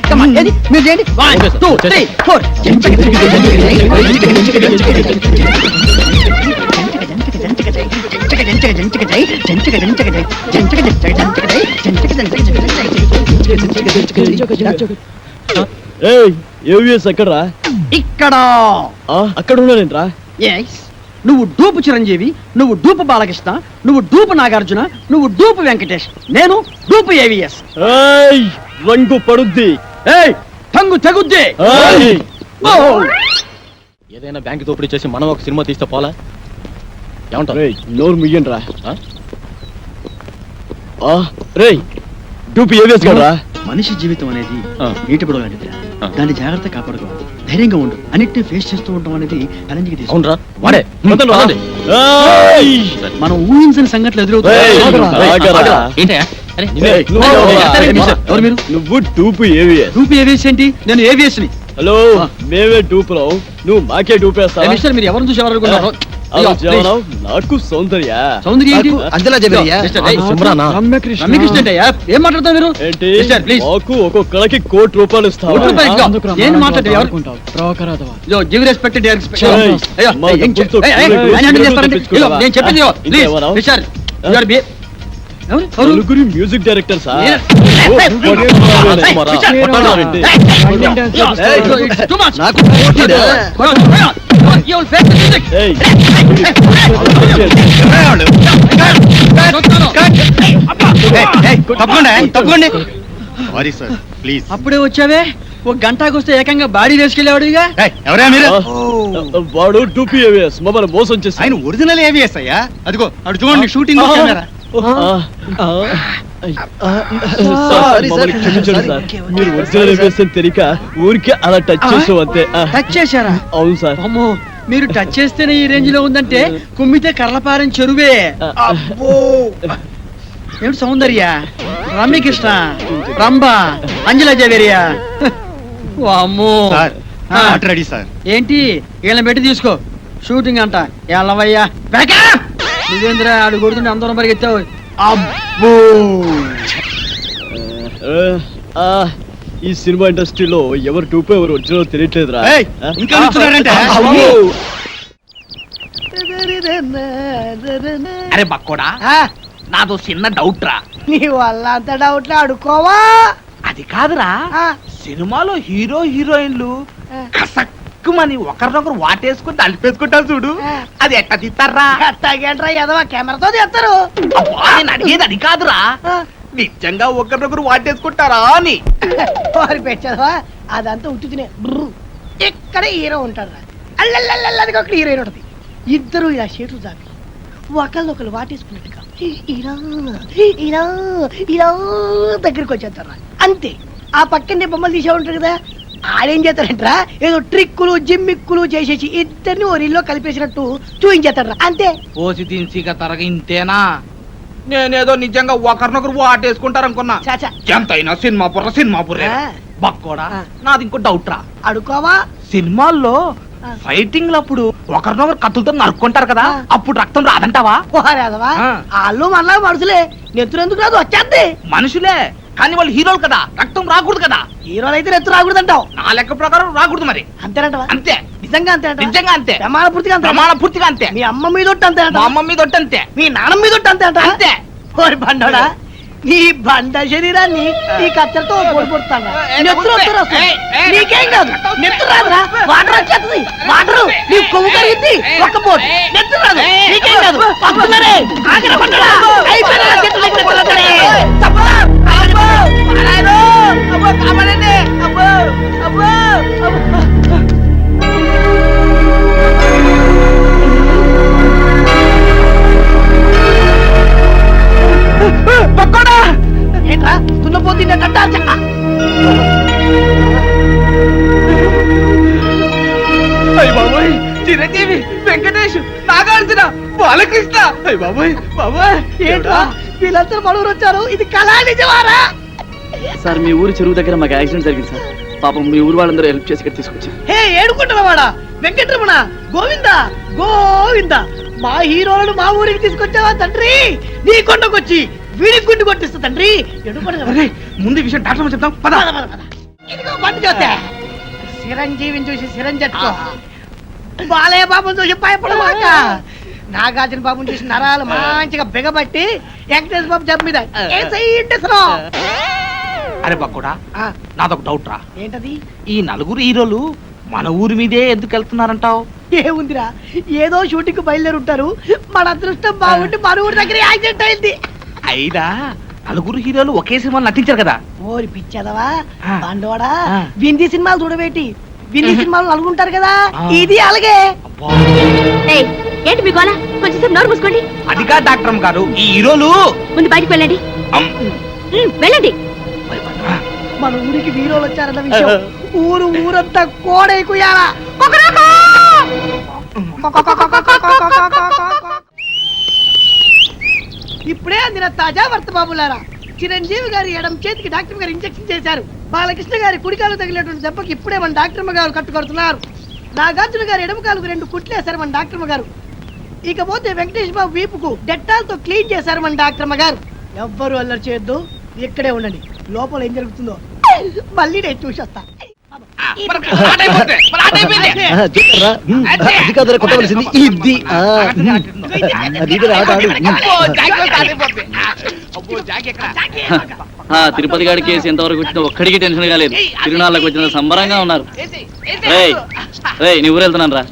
Come on, ఏది? మీరు చేయండి. 1, 2, 3, 4. ఎక్కడరా? ఇక్కడ. అక్కడ ఉన్నానేంట్రా? నువ్వు డూపు చిరంజీవి, నువ్వు డూపు బాలకృష్ణ, నువ్వు డూపు నాగార్జున, నువ్వు డూపు వెంకటేష్, నేను డూపు ఏవిఎస్. రంగు పడుద్ది, టంగు తెగుద్ది. ఏదైనా బ్యాంక్ దోపిడీ చేసి మనం ఒక సినిమా తీస్తే పోలా? ఏమంటారు? నోరు ముయ్యండి రా. డూపు ఏవిఎస్ కదరా? మనిషి జీవితం అనేది నీటి పడవ లాంటిదిరా. దాన్ని జాగ్రత్త కాపాడుకోవాలి, ధైర్యంగా ఉండు, అన్నిటిని ఫేస్ చేస్తూ ఉండడం అనేది ఛాలెంజ్ కి అవునరా? వాడే మనం ఊహించిన సంఘటనలు ఎదురవుతాయి. నువ్వు టూపు ఏవిఎస్. టూపు ఏవిఎస్ ఏంటి? నేను ఏవిఎస్ ని. హలో, మేమే టూపులో, నువ్వు మాకే టూపేస్తావు. మిస్టర్, మీరు ఎవరిని చూసి ఎవరనుకున్నారు? నాకు సౌందర్య. సౌందర్య ఏంటి? అంజలా జబరియా. రమ్యకృష్ణ ఏంటయ్యా? ఏం మాట్లాడతావు మీరు? మాకు ఒక్కొక్కడికి ₹1,00,00,000 ఇస్తావు. నేను మాట్లాడే గివ్ రెస్పెక్ట్. నేను చెప్పింది నలుగురి మ్యూజిక్ డైరెక్టర్ సార్. అప్పుడే వచ్చావే, ఒక గంటకు వస్తే ఏకంగా బాడీ వేసుకెళ్ళేవాడు. ఎవరా మీరు? వాడు టూపీ ఏవిఎస్ మమ్మల్ని మోసం చేసి. ఆయన ఒరిజినల్ ఏవిఎస్ అయ్యా. అదిగో అడు చూడండి, షూటింగ్ మీరు ఒరిజినల్ ఏవిఎస్ అని తెలియక ఊరికే అలా టచ్ చేసావు అంతే. టచ్ చేశారా? అవును సార్. అమ్మో, మీరు టచ్ చేస్తేనే ఈ రేంజ్ లో ఉందంటే కుమ్మితే కర్లపారం చెరువే. ఏమిటి సౌందర్య, రమ్యకృష్ణ, రంభ, అంజలా జవేరియా. అమ్మో రెడీ సార్. ఏంటి వీళ్ళని పెట్టి తీసుకో, షూటింగ్ అంట. ఎల్లవయ్యా నువ్వేంద్ర ఆడు కొడుతుంటే అందరం పరిగెత్తావు. అబ్బో, ఈ సినిమా ఇండస్ట్రీలో ఎవరు టూపో ఎవరు ఒరిజినల్ తెలియట్లేదురా. అరే బక్కోడా, నాదో చిన్న డౌట్ రా. నీ వల్ల అంత డౌట్ అడుకోవా? అది కాదురా, సినిమాలో హీరో హీరోయిన్లు కసక్కుమని ఒకరినొకరు వాటేసుకుని తలిపేసుకుంటారు చూడు, అది ఎట్ట తీస్తారా? ఎట్టాగేంట్రా ఏదో కెమెరాతో తీస్తారు. నేను అడిగేది అది కాదురా, నిజంగా ఒకరినొకరు వాటేసుకుంటారా అని. వారి పెట్టావా? అదంతా ఉట్టినే. ఇక్కడ హీరో ఉంటాడు రా, అల్లల్లది ఒక హీరోయిన్ ఉంటది. ఇద్దరు ఇలా చేతులు చాపి ఒకళ్ళొకరు వాటేసుకున్నట్టుగా ఇలా ఇలా ఇలా దగ్గరికి వచ్చేస్తారా అంతే. ఆ పక్కనే బొమ్మలు తీసే ఉంటారు కదా, ఆడేం చేస్తారంటరా ఏదో ట్రిక్కులు జిమ్మిక్కులు చేసేసి ఇద్దరిని ఓ రీల్లో కలిపేసినట్టు చూయించేస్తాడు అంతే. పోసి తిన్సిగా తరగింతేనా? నేనేదో నిజంగా ఒకరినొకరు వాటేసుకుంటారనుకున్నా. ఎంతైనా సినిమా బుర్రే. బక్కోడా, నాది ఇంకో డౌట్ రా. అడుకోవా? సినిమాల్లో ఫైటింగ్ లప్పుడు ఒకరినొకరు కత్తులతో నరుక్కుంటారు కదా, అప్పుడు రక్తం రాదంటావా? వాళ్ళు మళ్ళా మనుషులే, నెత్తురు ఎందుకు రాదు? వచ్చేద్ది. మనుషులే కానీ వాళ్ళు హీరోలు కదా, రక్తం రాకూడదు కదా. హీరోలు అయితే నెత్తు రాకూడదు అంటావు. నా లెక్క ప్రకారం రాకూడదు మరి. అంతేనంటవా? అంతే. నిజంగా అంతే? నిజంగా అంతే. ప్రమాణ పూర్తిగా అంతే. మీ అమ్మ మీద అంతే, మా అమ్మ మీద అంతే, మీ నాన్న మీద అంతే అంతే. ఓరి బండోడా, నీ బండ శరీరాన్ని ఈ కత్తెరతో పొడిపోతాను. నీకేం కాదు, నెత్తు రాదురా, వాటర్ వచ్చేస్తుంది. వాటర్ నీ కొవ్వు కరిగింది, ఒక్క పోటు నెత్తు రాదు, నీకేం కాదు. పంపుతున్నారే ఆగిన బండడా, అయిపోయిన చెట్టు దగ్గర కొలతడే. తప్పదా? అబ్బో నాయనో, అబ్బో కాపాడండి, అబ్బో అబ్బో అబ్బో. పక్కోడా ఏంట్రా తున్నపోతుండే కట్టా చెక్క. చిరంజీవి, వెంకటేష్, నాగార్జున, బాలకృష్ణ. బాబాయ్ బాబాయ్ ఏంట్రా వీళ్ళందరూ మనూరు వచ్చారు, ఇది కళా నిజమారా? సార్ మీ ఊరు చెరువు దగ్గర మాకు యాక్సిడెంట్ జరిగింది సార్. పాపం మీ ఊరు వాళ్ళందరూ హెల్ప్ చేసి ఇక్కడ తీసుకొచ్చారు. హే ఏడుకుంటున్నవాడా వెంకటరమణ, గోవిందా గోవిందా, మా హీరోలను మా ఊరికి తీసుకొచ్చావా తండ్రి? నీ కొండకొచ్చి వీడికి గుండు కొట్టిస్తా తండ్రి. ముందు విషయం డాక్టర్ చెప్తాం. పద. ఇదిగో బండి చూస్తే చిరంజీవిని చూసి చిరంజట్టుకో, బాలయ్య బాబుని చూసి భయపడమాక, నాగార్జున బాబుని చూసి నరాలు మంచిగా బిగబట్టి వెంకటేశ్వర బాబు జబ్బు మీద అరే బక్కుడా, నాదొక డౌట్ రా. ఏంటది? ఈ నలుగురు హీరోలు మన ఊరి మీదే ఎందుకు వెళ్తున్నారంటావు? ఏముందిరా, ఏదో షూటింగ్ బయలుదేరి ఉంటారు, మన అదృష్టం బాగుండి మన ఊరి దగ్గర యాక్సిడెంట్ అయింది. అయినా నలుగురు హీరోలు ఒకే సినిమాలు నటించారు కదా. ఓరి పిచ్చదవా బండోడా, వింది సినిమాలు చూడబెట్టి వింది సినిమాలు నలుగుంటారు కదా, ఇది అలాగే. ఏంటి మీ గోళ? కొంచెం నోరు మూసుకోండి. అదిగా డాక్టర్ గారు, ఈ హీరోలు ముందు బయటికి వెళ్ళండి. వెళ్ళండి. మన ఊరికి వీరోలు వచ్చారన్న విషయం ఊరంతా కోడైకుయాలా. ఇప్పుడే అందిన తాజా వర్త బాబులారా, చిరంజీవి గారి ఎడం చేతికి డాక్టర్ గారు ఇంజెక్షన్ చేశారు. బాలకృష్ణ గారి కుడికాలు తగిలినటువంటి దెబ్బకి ఇప్పుడే మన డాక్టర్ గారు కట్టుకొడుతున్నారు. నాగార్జున గారి ఎడమ కాలుకు 2 కుట్లేశారు మన డాక్టర్ గారు. ఇకపోతే వెంకటేష్ బాబు వీపుకు డెట్టాల్తో క్లీన్ చేశారు మన డాక్టర్ గారు. ఎవ్వరు అల్లరి చేయొద్దు, ఇక్కడే ఉండండి. లోపల ఏం జరుగుతుందో మళ్ళీ నేను చూసొస్తా. తిరుపతి గారి కేసు ఎంతవరకు వచ్చినా ఒక్కడికి టెన్షన్ కాలేదు. తిరునాళ్ళకి వచ్చిన సంబరంగా ఉన్నారు. నీ ఊరు వెళ్తున్నాను రా.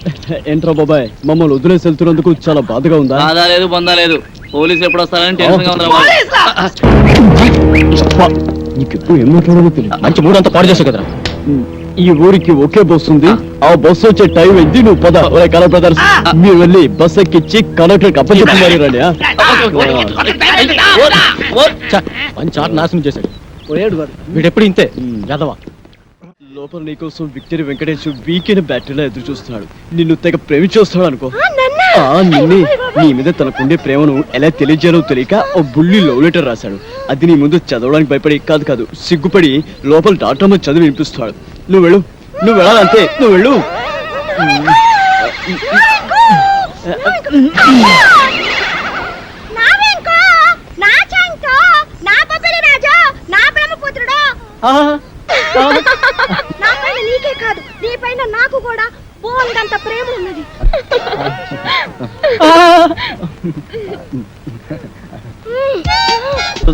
ఏంట్రా బాబాయ్, మమ్మల్ని వదిలేసి వెళ్తున్నందుకు చాలా బాధగా ఉందా? బాధ లేదు, బందా లేదు. పోలీసులు ఎప్పుడు వస్తారని టెన్షన్ గా ఉందా? నీకెప్పుడు ఏం మాట్లాడాలో తెలియదు. మంచి మూడంతా పాడు చేసావు కదరా. ఈ ఊరికి ఒకే బస్సు ఉంది, ఆ బస్సు వచ్చే టైం అయింది. నువ్వు పద. కలర్ బ్రదర్స్, మీరు వెళ్ళి బస్ ఎక్కించి కలెక్టర్ అప్పచెప్తున్నారు రండి. మంచి ఆట నాశనం చేశాడు వీడెప్పుడు ఇంతే యాదవా. లోపల నీకోసం విక్టరీ వెంకటేష్ వీకెండ్ బ్యాటరీలో ఎదురు చూస్తున్నాడు. నిన్ను తెగ ప్రేమించేస్తాడు అనుకో. నిన్నే నీ మీద తనకుండే ప్రేమను ఎలా తెలియజేయాలో తెలియక ఓ బుల్లి లవ్ లెటర్ రాశాడు. అది నీ ముందు చదవడానికి భయపడి కాదు సిగ్గుపడి లోపల డాక్టర్ చదివి వినిపిస్తాడు. నువ్వు వెళ్ళు, నువ్వు వెళ్ళాలంతే, నువ్వు వెళ్ళు. నీకే కాదు, నీ పైన నాకు కూడా పోలంత ప్రేమ ఉన్నది.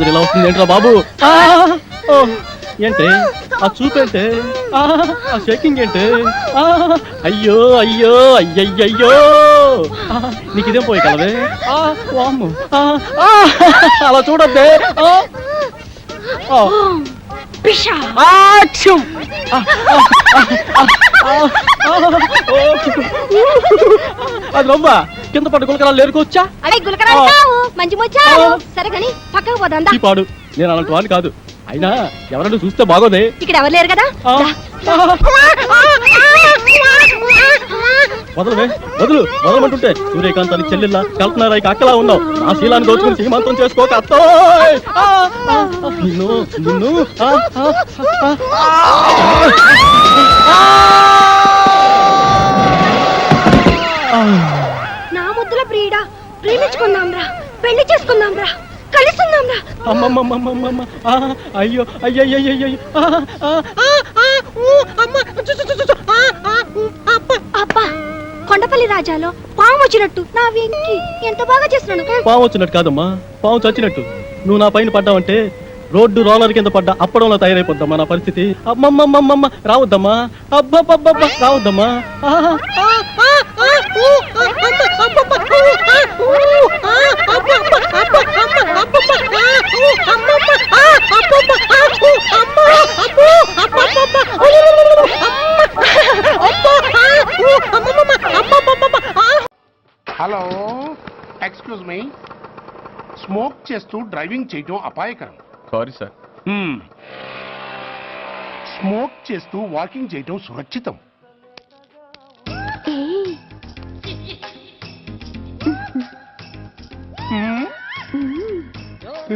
ఇలా వస్తుంది ఏంట్రా బాబు? ఏంటే ఆ చూపేంటే, ఆ షేకింగ్ ఏంటే? అయ్యో అయ్యో అయ్యయ్యో, నీకు ఇదేం పోయి కలవే. అలా చూడద్దే. అది రవ్వా కింద పట్టు గులకరాలు లేరుకోవచ్చా? అదే గులకరాలు కావు, మంచి ముచ్చారు. సరే కానీ పక్కకు పోదా. పాడు, నేను అలాంటి వాడిని కాదు. అయినా ఎవరైనా చూస్తే బాగోదే. ఇక్కడ ఎవరు లేరు కదా. వదలవే, వదలమంటుంటే సూర్యకాంతానికి చెల్లెల్లా, కల్పనారాయికి అక్కలా ఉన్నావు. ఆ శీలాన్ని దోచుకుని శ్రీమంతం చేసుకోక అత్తో. నిన్ను నిన్ను నా ముద్దుల ప్రియుడా, ప్రేమించుకుందాం రా, పెళ్లి చేసుకుందాం రా, కలుసుకుందాం రా. అమ్మమ్మమ్మమ్మమ్మ, అయ్యో అయ్యయ్యయ్యో. అబ్బా, కొండపల్లి రాజాలో పాము వచ్చినట్టు నా వెంకి ఎంత బాగా చేస్తున్నాను. పాము వచ్చినట్టు కాదమ్మా, పాము చచ్చినట్టు. నువ్వు నా పైన పడ్డావంటే రోడ్డు రోలర్ కింద పడ్డా అప్పడంలో తయారైపోద్దమ్మా నా పరిస్థితి. అమ్మమ్మమ్మమ్మ రావద్దమ్మా, అబ్బబ్బబ్బబ్బ రావద్దమ్మా. Hello, excuse me. స్మోక్ చేస్తూ డ్రైవింగ్ చేయటం అపాయకరం. Sorry sir. స్మోక్ చేస్తూ వాకింగ్ చేయటం సురక్షితం. ఎలా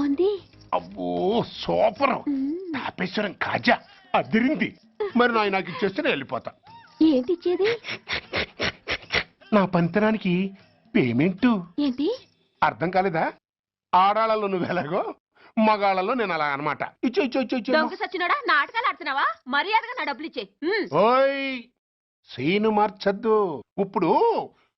ఉంది? అబ్బో సూపర్. తాపేశ్వరం కాజా అదిరింది. మరి నాకు ఇచ్చేస్తే నేను వెళ్ళిపోతా. ఏంటి ఇచ్చేది? నా పంతనానికి పేమెంట్. ఏంటి అర్థం కాలేదా? ఆడాళ్ళలో నువ్వు ఎలాగో మగాళ్ళలో నేను అలా అనమాట. ఇచ్చో ఇచ్చో ఇచ్చో ఇచ్చో. దొంగ సచ్చినోడా, నాటకాలు ఆడుతున్నావా? మర్యాదగా నా డబ్బులు ఇచ్చే. ఓయ్ సీను మార్చద్దు. ఇప్పుడు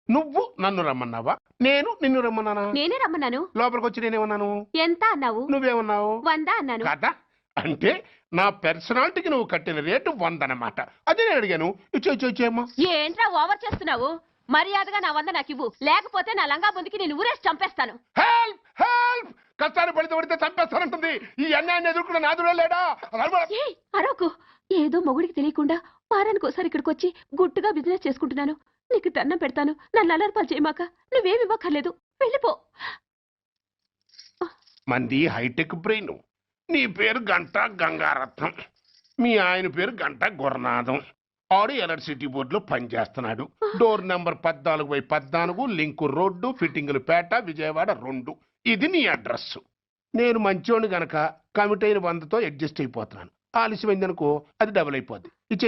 నువ్వు నన్ను రమ్మన్నావా, నేను నిన్ను రమ్మన్నానా? నేనే రమ్మన్నాను. లోపలికి వచ్చి నేనేమన్నాను? ఎంత అన్నావు? నువ్వేమన్నావు? 100 అన్నాను. కాదా? అంటే నా పర్సనాలిటీకి నువ్వు కట్టిన రేటు 100 అన్నమాట. అదే నేను అడిగాను. ఇచ్చో ఇచ్చో ఇచ్చేమ్మా. ఏంట్రా ఓవర్ చేస్తున్నావు? మర్యాదగా నా 100 నాకు ఇవ్వు, లేకపోతే నా లంగా బొందికి నేను ఊరేసి చంపేస్తాను. Help help. కష్టాన్ని పడితే చంపేస్తానంటుంది. ఈ అన్యాయాన్ని ఎదుర్కొన్న నాదుడే లేడా? అరవకు. ఏదో మొగుడికి తెలియకుండా వారానికి ఒకసారి ఇక్కడికి వచ్చి గుట్టుగా బిజినెస్ చేసుకుంటున్నాను. నీకు దండం పెడతాను, నన్ను అలర్పాలు చేయమాక. నువ్వేమి ఇవ్వక్కర్లేదు, వెళ్ళిపో. మంది హైటెక్ బ్రెయిన్. నీ పేరు గంట గంగారత్నం, మీ ఆయన పేరు గంట గురనాథం. ఆడు ఎలక్ట్రిసిటీ బోర్డులో పనిచేస్తున్నాడు. డోర్ నెంబర్ 14/14, లింకు రోడ్డు, ఫిట్టింగులు పేట, విజయవాడ 2. ఇది నీ అడ్రస్. నేను మంచోని గనక కమిట్ అయిన 100తో అడ్జస్ట్ అయిపోతున్నాను. ఆలస్యమైందనుకో అది డబుల్ అయిపోద్ది. ఇచ్చే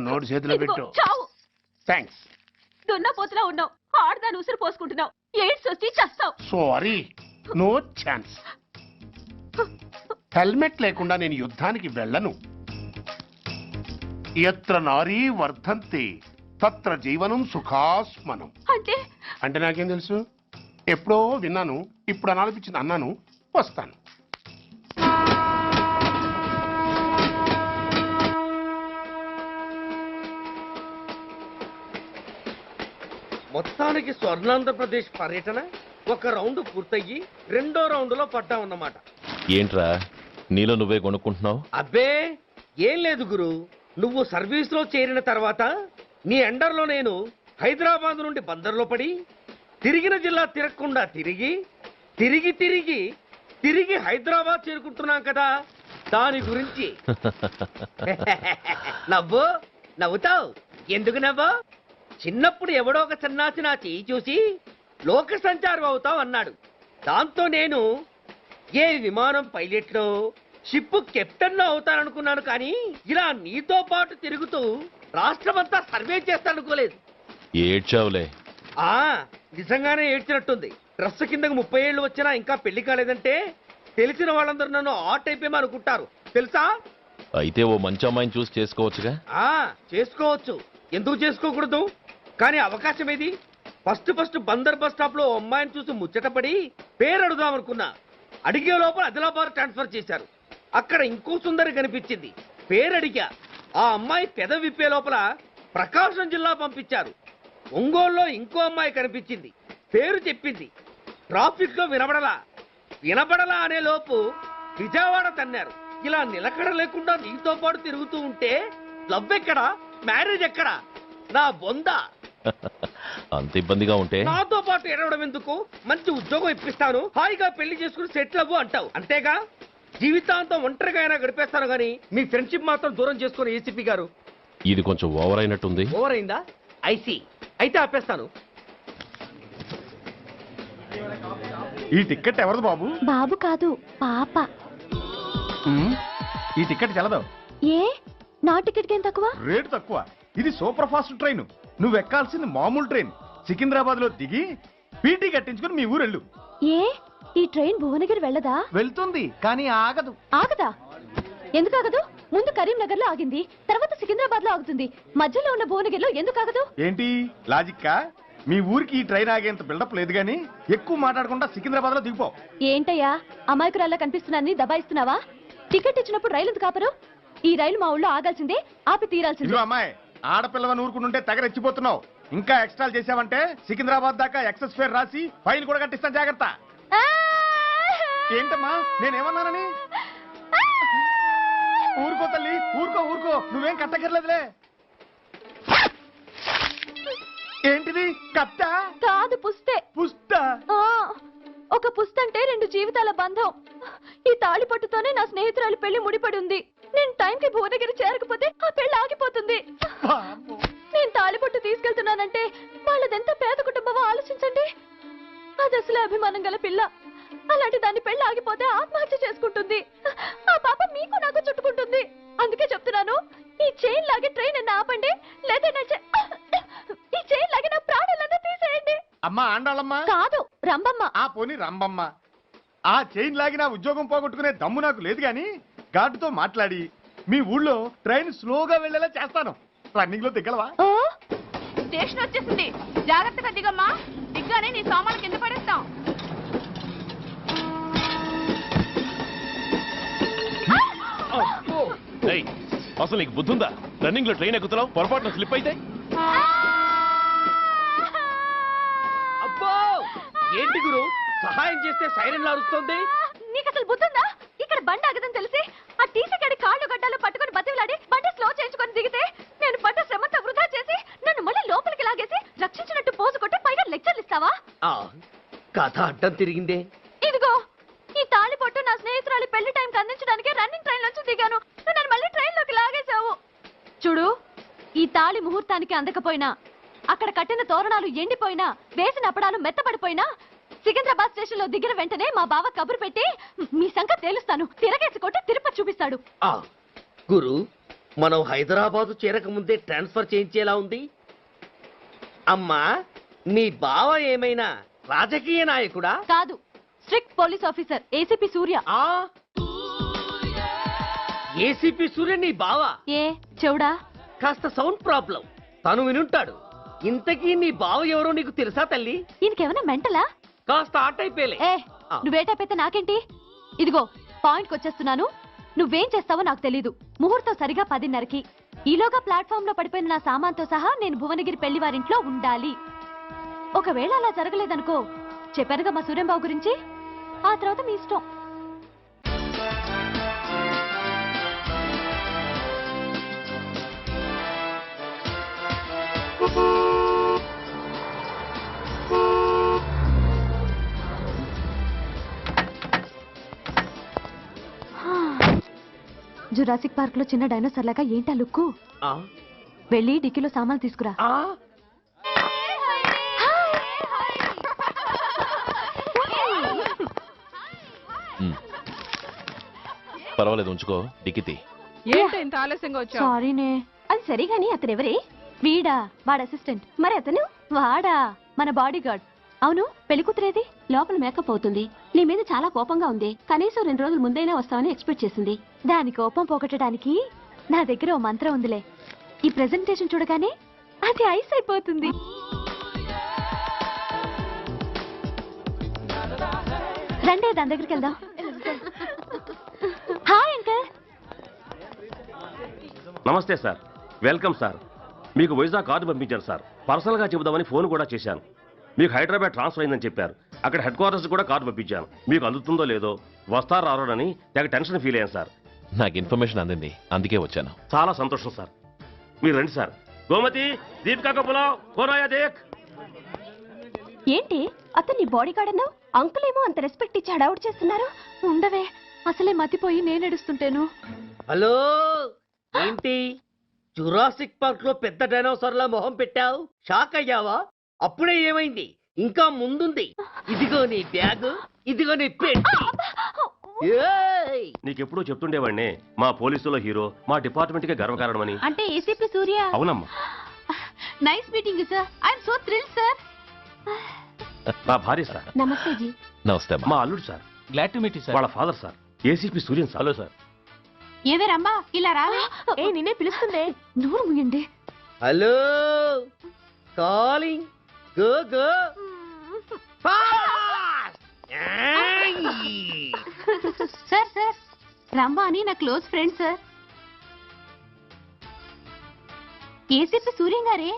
నోటు చేతిలో పెట్టు. థ్యాంక్స్. దున్నపోతులా ఉన్నావు, ఆడదాని ఉసురు పోసుకుంటున్నావు. ఎయిడ్స్ వచ్చి చస్తావు. Sorry, no chance. హెల్మెట్ లేకుండా నేను యుద్ధానికి వెళ్ళను. ఎత్ర నారీ వర్ధంతి తత్ర జీవనం సుఖాస్మనం. అంటే నాకేం తెలుసు? ఎప్పుడో విన్నాను, ఇప్పుడు అనాలనిపించింది అన్నాను. వస్తాను. మొత్తానికి స్వర్ణాంధ్రప్రదేశ్ పర్యటన ఒక రౌండ్ పూర్తయ్యి 2వ రౌండ్లో పడ్డామన్నమాట. ఏంట్రా నీలో నువ్వే కొనుక్కుంటున్నావు? అబ్బే ఏం లేదు గురు. నువ్వు సర్వీస్లో చేరిన తర్వాత నీ అండర్లో నేను హైదరాబాద్ నుండి బందర్లో పడి తిరిగిన జిల్లా తిరగకుండా తిరిగి తిరిగి తిరిగి తిరిగి హైదరాబాద్ చేరుకుంటున్నాం కదా, దాని గురించి. నవ్వుతావు ఎందుకు నవ్వు? చిన్నప్పుడు ఎవడో ఒక సన్నాసి నా చేయి చూసి లోక సంచారం అవుతావు అన్నాడు. దాంతో నేను ఏ విమానం పైలట్లో షిప్ కెప్టెన్ అవుతాననుకున్నాను. కానీ ఇలా నీతో పాటు తిరుగుతూ రాష్ట్రమంతా సర్వే చేస్తానుకోలేదు. ఏడ్చావులే. నిజంగానే ఏడ్చినట్టుంది. డ్రెస్ కిందకు 30 ఏళ్ళు వచ్చినా ఇంకా పెళ్లి కాలేదంటే తెలిసిన వాళ్ళందరూ నన్ను ఆట్ అయిపోయి అనుకుంటారు తెలుసా? అయితే ఓ మంచి అమ్మాయిని చూసి చేసుకోవచ్చుగా. చేసుకోవచ్చు, ఎందుకు చేసుకోకూడదు? కానీ అవకాశం ఏది? ఫస్ట్ బందర్ బస్ స్టాప్ లో అమ్మాయిని చూసి ముచ్చటపడి పేరు అడుగుదామనుకున్నా. అడిగే లోపల ఆదిలాబాద్ ట్రాన్స్ఫర్ చేశారు. అక్కడ ఇంకో సుందరి కనిపించింది, పేరు అడిగా. ఆ అమ్మాయి పెద విప్పే లోపల ప్రకాశం జిల్లా పంపించారు. ఒంగోలులో ఇంకో అమ్మాయి కనిపించింది, పేరు చెప్పింది. ట్రాఫిక్ లో వినబడలా అనే లోపు విజయవాడ తన్నారు. ఇలా నిలకడ లేకుండా నీతో పాటు తిరుగుతూ ఉంటే లవ్ ఎక్కడా, మ్యారేజ్ ఎక్కడా? నా బొంద. అంత ఇబ్బందిగా ఉంటే నాతో పాటు ఎడవడం ఎందుకు? మంచి ఉద్యోగం ఇప్పిస్తాను, హాయిగా పెళ్లి చేసుకుని సెటిల్ అవ్వు అంటావు అంతేగా? జీవితాంతం ఒంటరిగా అయినా గడిపేస్తాను గానీ మీ ఫ్రెండ్షిప్ మాత్రం దూరం చేసుకుని ఏసీపీ గారు. ఇది కొంచెం ఓవర్ అయినట్టుంది. ఓవర్ అయిందా? ఐసీ. అయితే ఆపేస్తాను. ఈ టికెట్ ఎవరిది బాబు? బాబు కాదు, పాప. ఈ టికెట్ చెల్లదు. ఏ నా టికెట్ ఏం తక్కువ? రేటు తక్కువ. ఇది సూపర్ ఫాస్ట్ ట్రైన్. నువ్వు ఎక్కాల్సింది మామూలు ట్రైన్. సికింద్రాబాద్ లో దిగి పీటీ కట్టించుకుని మీ ఊరెళ్ళు. ఏ ఈ ట్రైన్ భువనగిరి వెళ్ళదా? వెళ్తుంది కానీ ఆగదు. ఆగదా? ఎందుకు ఆగదు? ముందు కరీంనగర్ లో ఆగింది, తర్వాత సికింద్రాబాద్ లో ఆగుతుంది. మధ్యలో ఉన్న భువనగిరిలో ఎందుకు ఆగదు? ఏంటి లాజిక్కా? మీ ఊరికి ఈ ట్రైన్ ఆగేంత బిల్డప్ లేదు గానీ ఎక్కువ మాట్లాడకుండా సికింద్రాబాద్ లో దిగిపో. ఏంటయ్యా అమాయకురాల్లా కనిపిస్తున్నాన్ని దబాయిస్తున్నావా? టికెట్ ఇచ్చినప్పుడు రైలు ఎందుకు ఆపరు? ఈ రైలు మా ఊళ్ళో ఆగాల్సిందే, ఆపి తీరాల్సిందే. అమ్మాయి ఆడపిల్లవని ఊరుకుంటుంటే తెగ రెచ్చిపోతున్నావు. ఇంకా ఎక్స్ట్రా చేసావంటే సికింద్రాబాద్ దాకా ఎక్సెస్ ఫేర్ రాసి ఫైన్ కూడా కట్టిస్తాను, జాగ్రత్త. ఏంటమ్మా నేనేమన్నానని? ఊరుకో తల్లి, ఊరుకో ఊరుకో, నువ్వేం కట్టకర్లేదులే. ఏంటిది కట్ట? కాదు పుస్తే. పుష్ట? ఒక పుస్తంటే 2 జీవితాల బంధం. ఈ తాళి పట్టుతోనే నా స్నేహితురాలి పెళ్లి ముడిపడి ఉంది. నేను టైంకి భువనగిరి చేరకపోతే ఆ పెళ్లి ఆగిపోతుంది. నేను తాళిపొట్టు తీసుకెళ్తున్నానంటే వాళ్ళదెంత పేద కుటుంబమో ఆలోచించండి. అది అసలు అభిమానం గల పిల్ల. అలాంటి దాన్ని పెళ్లి ఆగిపోతే ఆత్మహత్య చేసుకుంటుంది. ఆ పాప మీకు నాకు చుట్టుకుంటుంది. అందుకే చెప్తున్నాను, ఈ చైన్ లాగే ట్రైన్ అన్న ఆపండి, లేదా ఈ చైన్ లాగే నా ప్రాణాలన్నా తీసేయండి. అమ్మా ఆండాళమ్మ కాదు, రంబమ్మ. ఆ పోని రంబమ్మ. ఆ చైన్ లాగి నా ఉద్యోగం పోగొట్టుకునే దమ్ము నాకు లేదు గాని గార్డుతో మాట్లాడి మీ ఊళ్ళో ట్రైన్ స్లోగా వెళ్ళేలా చేస్తాను. రన్నింగ్ లో దిగలవా? స్టేషన్ వచ్చేసింది, జాగ్రత్తగా దిగమ్మా. దిగ్గానే నీ సామాన్లు కింద పడేస్తాం. అసలు నీకు బుద్ధుందా? రన్నింగ్ లో ట్రైన్ ఎక్కుతున్నావు, పొరపాటున స్లిప్ అయితే? అబ్బో ఏంటి గురు, సహాయం చేస్తే సైరన్ అరుస్తుంది. నీకు అసలు బుద్ధుందా? ఇక్కడ బండి ఆగదని తెలిసి ఆ టీసీ గడి కాళ్ళు గడ్డాలు పట్టుకొని బతిలాడి బండి స్లో చేయించుకొని దిగితే నేను పడ్డ శ్రమంతా వృధా చేసి నన్ను మళ్ళీ లోపలికి లాగేసి రక్షించినట్టు పోజు కొట్టి పైన లెక్చర్లు ఇస్తావా? కథ అడ్డం తిరిగిందే. ఇదిగో ఈ తాళి పొట్టు నా స్నేహితురాలి పెళ్లి టైంకి అందించడానికి రన్నింగ్ ట్రైన్ నుంచి దిగాను. నువ్వు నన్ను మళ్ళీ ట్రైన్ లోకి లాగేశావు. చూడు, ఈ తాళి ముహూర్తానికి అందకపోయినా, అక్కడ కట్టిన తోరణాలు ఎండిపోయినా, వేసిన అప్పడాలు మెత్తబడిపోయినా, సికింద్రాబాద్ స్టేషన్ లో దిగిన వెంటనే మా బావ కబురు పెట్టి మీ సంగతి తేలుస్తాను, తిరగేసి కొట్టి తిరుపతి చూపిస్తాడు. గురు, మనం హైదరాబాద్ చేరక ముందే ట్రాన్స్ఫర్ చేయించేలా ఉంది. అమ్మా, నీ బావ ఏమైనా రాజకీయ నాయకుడా? కాదు, స్ట్రిక్ట్ పోలీస్ ఆఫీసర్, ఏసీపీ సూర్య. ఏసీపీ సూర్య నీ బావ? ఏ చెవుడా? కాస్త సౌండ్ ప్రాబ్లం, తను వినుంటాడు. ఇంతకీ నీ బావ ఎవరో నీకు తెలుసా తల్లి? ఈయనకేమైనా మెంటలా? కాస్త ఆటైపోయలే. నువ్వేటైపోతే నాకేంటి? ఇదిగో పాయింట్కి వచ్చేస్తున్నాను. నువ్వేం చేస్తావో నాకు తెలీదు. ముహూర్తం సరిగా 10:30కి. ఈలోగా ప్లాట్ఫామ్ లో పడిపోయిన నా సామాన్తో సహా నేను భువనగిరి పెళ్లి వారింట్లో ఉండాలి. ఒకవేళ అలా జరగలేదనుకో, చెప్పానుగా మా సూర్యంబాబు గురించి, ఆ తర్వాత మీ ఇష్టం. జురాసిక్ పార్క్ లో చిన్న డైనోసార్ లాగా ఏంటా లుక్కు? వెళ్ళి డిక్కీలో సామాన్లు తీసుకురా. పర్వాలేదు, ఉంచుకో. డిక్కితి. ఏంటి ఇంత ఆలస్యంగా వచ్చావు? సారీనే. అది సరిగాని అతనెవరే? వీడా, వాడ అసిస్టెంట్. మరి అతను? వాడా, మన బాడీ గార్డ్. అవును, పెళ్లి కూతురేది? లోపల మేకప్ అవుతుంది. నీ మీద చాలా కోపంగా ఉంది. కనీసం 2 రోజుల ముందైనా వస్తావని ఎక్స్పెక్ట్ చేసింది. దాని కోపం పోగొట్టడానికి నా దగ్గర ఓ మంత్రం ఉందిలే. ఈ ప్రెజెంటేషన్ చూడగానే అది ఐస్ అయిపోతుంది. రండి, దాని దగ్గరికి వెళ్దాం. Hi uncle. నమస్తే సార్, వెల్కమ్ సార్. మీకు వైజాగ్ కార్డు పంపించాను సార్. పర్సనల్ గా చెబుదామని ఫోన్ కూడా చేశాను. మీకు హైదరాబాద్ ట్రాన్స్ఫర్ అయిందని చెప్పారు. అక్కడ హెడ్ క్వార్టర్స్ కూడా కార్డు పంపించాను. మీకు అందుతుందో లేదో, వస్తారో రారోనని తెగ టెన్షన్ ఫీల్ అయ్యాను సార్. నాకు ఇన్ఫర్మేషన్ అందింది, అందుకే వచ్చాను. చాలా సంతోషం సార్. మీరు రండి సార్. గోమతి, దీపికా కపులావ్, కోరాయా దేక్. ఏంటి అతన్ని బాడీ గార్డ్ అన్నావు? అంకుల్ ఏమో అంత రెస్పెక్ట్ ఇచ్చి హడావుడ్ చేస్తున్నారు. ఉండవే, అసలే మతిపోయి నేను ఎడుస్తుంటేను. హలో, ఏంటి జురాసిక్ పార్క్ లో పెద్ద డైనోసార్ లా మొహం పెట్టావు? షాక్ అయ్యావా? అప్పుడే ఏమైంది? ఇంకా ముందుంది. ఇదిగో నీ బ్యాగ్, ఇదిగో నీ పెట్టి. నీకెప్పుడూ చెప్తుండేవాడిని, మా పోలీసులో హీరో, మా డిపార్ట్మెంట్ కి గర్వకారణమని. అంటే ఏసీపీ సూర్య? అవునమ్మా. Nice meeting sir. I'm so thrilled sir. నా భార్య సార్. నమస్తే జీ. నమస్తే. మా అల్లుడు sir. Glad to meet you sir. వాళ్ళ father sir, ACP Suryan sir. Hello sir. ఏవే రమ్మా, ఇలా రావే. ఏ నిన్నే పిలుస్తుందే. నోరు ముయ్యండి. Hello, calling. Go go. Sir sir, Ramma అని నా close friend sir. ACP Suryam గారే.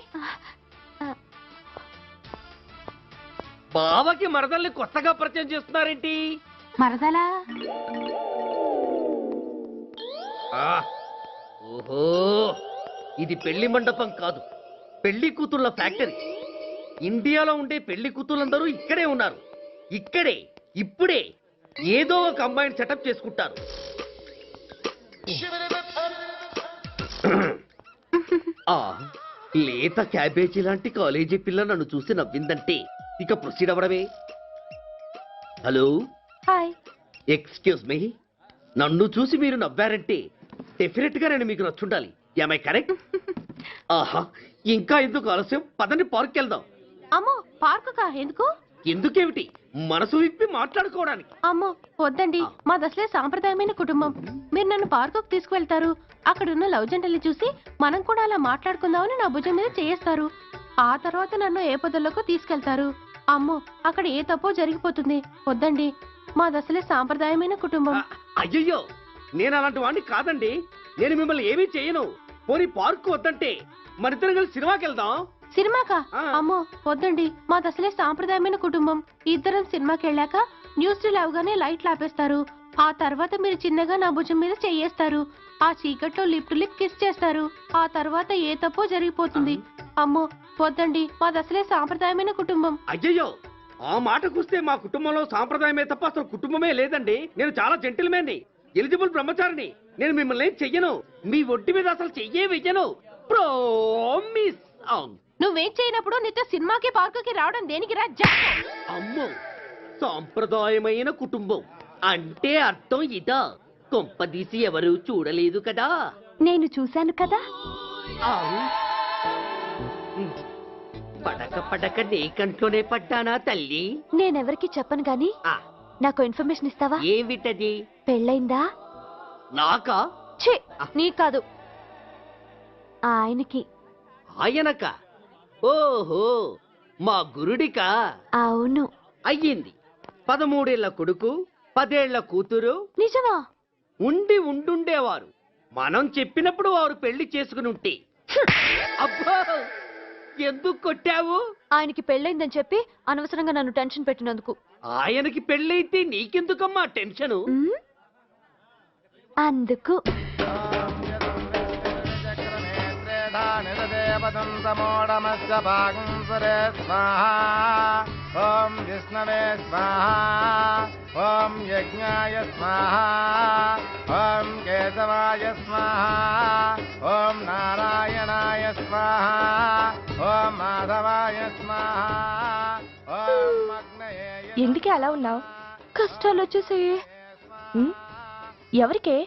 బావకి మరదల్ని కొత్తగా పరిచయం చేస్తున్నారేంటి? మరదలా? ఓహో, ఇది పెళ్లి మండపం కాదు, పెళ్లి కూతుళ్ళ ఫ్యాక్టరీ. ఇండియాలో ఉండే పెళ్లి కూతుళ్ళందరూ ఇక్కడే ఉన్నారు. ఇక్కడే ఇప్పుడే ఏదో ఒక అమ్మాయిని సెటప్ చేసుకుంటారు. ఆ లేత క్యాబేజీ లాంటి కాలేజీ పిల్ల నన్ను చూసి నవ్విందంటే ఇక ప్రొసీడ్ అవ్వడమే. Hello, hi. ఎక్స్క్యూజ్ మీ, నన్ను చూసి మీరు నవ్వారంటే డెఫినెట్ గా నేను మీకు నచ్చుండాలి. ఏమై కరెక్ట్? ఆహా, ఇంకా ఎందుకు ఆలస్యం, పదండి పార్క్ వెళ్దాం. అమ్మో, పార్కుకా? ఎందుకు? ఎందుకేమిటి, మనసు విప్పి మాట్లాడుకోవడానికి. అమ్మో వద్దండి, మాది అసలే సాంప్రదాయమైన కుటుంబం. మీరు నన్ను పార్కుకు తీసుకువెళ్తారు, అక్కడున్న లవ్ జంటల్ని చూసి మనం కూడా అలా మాట్లాడుకుందామని నా భుజం మీద చేయిస్తారు. ఆ తర్వాత నన్ను ఏ పొదల్లోకి తీసుకెళ్తారు. అమ్మో, అక్కడ ఏ తప్పో జరిగిపోతుంది. వద్దండి, మాది అసలే సాంప్రదాయమైన కుటుంబం. అయ్యయ్యో, నేను అలాంటి వాడిని కాదండి. నేను మిమ్మల్ని ఏమీ చేయను. పోనీ పార్క్ వద్దంటే మనిద్దరం కలిసి సినిమాకి వెళ్దాం. సినిమాకా? అమ్మో వద్దండి, మాది అసలే సాంప్రదాయమైన కుటుంబం. ఇద్దరం సినిమాకి వెళ్ళాక న్యూస్ లేవగానే లైట్లు ఆపేస్తారు. ఆ తర్వాత మీరు చిన్నగా నా భుజం మీద చెయ్యేస్తారు. ఆ చీకట్లో లిప్ టు లిప్ కిస్ చేస్తారు. ఆ తర్వాత ఏ తప్పో జరిగిపోతుంది. అమ్మో వద్దండి, మాది అసలే సాంప్రదాయమైన కుటుంబం. అయ్యయ్యో, ఆ మాటకొస్తే మా కుటుంబంలో సాంప్రదాయమే తప్ప అసలు కుటుంబమే లేదండి. నేను చాలా జెంటిల్మెన్ని, ఎలిజిబుల్ బ్రహ్మచారిని. నేను మిమ్మల్ని ఏం చెయ్యను. మీ ఒంటి మీద అసలు చెయ్యే వెయ్యను. ప్రామిస్. నువ్వేం చేయనప్పుడు నీతో సినిమాకి పార్కుకి రావడం దేనికి రా? అమ్మో, సాంప్రదాయమైన కుటుంబం అంటే అర్థం ఇదా? కొంపదీసి ఎవరు చూడలేదు కదా? నేను చూశాను కదా. పడక పడక నీ కంట్లోనే పడ్డానా తల్లి? నేనెవరికి చెప్పను గాని నాకు ఇన్ఫర్మేషన్ ఇస్తావా? ఏమిటది? పెళ్ళైందా? నాకా? ఛీ, నీ కాదు, ఆయనకి. ఆయనక? ఓహో, మా గురుడికా? అవును. అయ్యింది. 13 ఏళ్ల కొడుకు, 10 ఏళ్ల కూతురు. నిజమా? ఉండుండేవారు. మనం చెప్పినప్పుడు వారు పెళ్లి చేసుకుని ఉంటే. అబ్బో, ఎందుకు కొట్టావు? ఆయనకి పెళ్ళైందని చెప్పి అనవసరంగా నన్ను టెన్షన్ పెట్టినందుకు. ఆయనకి పెళ్ళైతే నీకెందుకమ్మా టెన్షను? అందుకు. ఓం విష్ణవే స్వాహ, ఓం యజ్ఞాయ స్వాహ, ఓం కేశవాయ స్వాహ, ఓం నారాయణాయ స్వాహ, ఓం మాధవాయ స్వాహ, ఓం అగ్నయే. ఎందుకే అలా ఉన్నావు? కష్టాలు వచ్చేసాయి. ఎవరికే?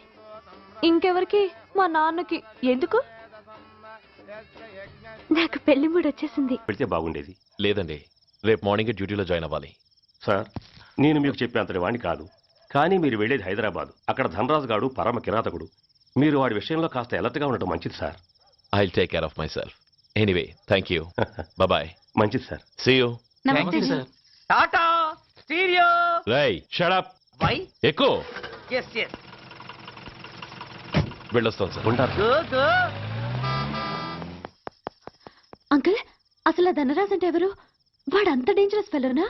ఇంకెవరికి? మా నాన్నకి. ఎందుకు? నాకు పెళ్లి మూడు వచ్చేసింది. పెడితే బాగుండేది. లేదండి, రేపు మార్నింగ్ డ్యూటీలో జాయిన్ అవ్వాలి. సార్, నేను మీకు చెప్పేంతటి వాడిని కాదు, కానీ మీరు వెళ్ళేది హైదరాబాద్. అక్కడ ధనరాజు గాడు పరమ కిరాతకుడు. మీరు వాడి విషయంలో కాస్త అలర్ట్గా ఉండటం మంచిది sir. I will take care of myself. Anyway, thank you. Bye. మంచిది సార్. See you. టాటా స్టీరియో. రై, షట్ అప్. వై? ఎక్కువ. Yes yes. వెళ్ళొస్తాను సార్. ఉంటారు. Go go. అంకుల్, అసలు ఆ ధనరాజ్ అంటే ఎవరు? వాడు అంత డేంజరస్ ఫెలోనా?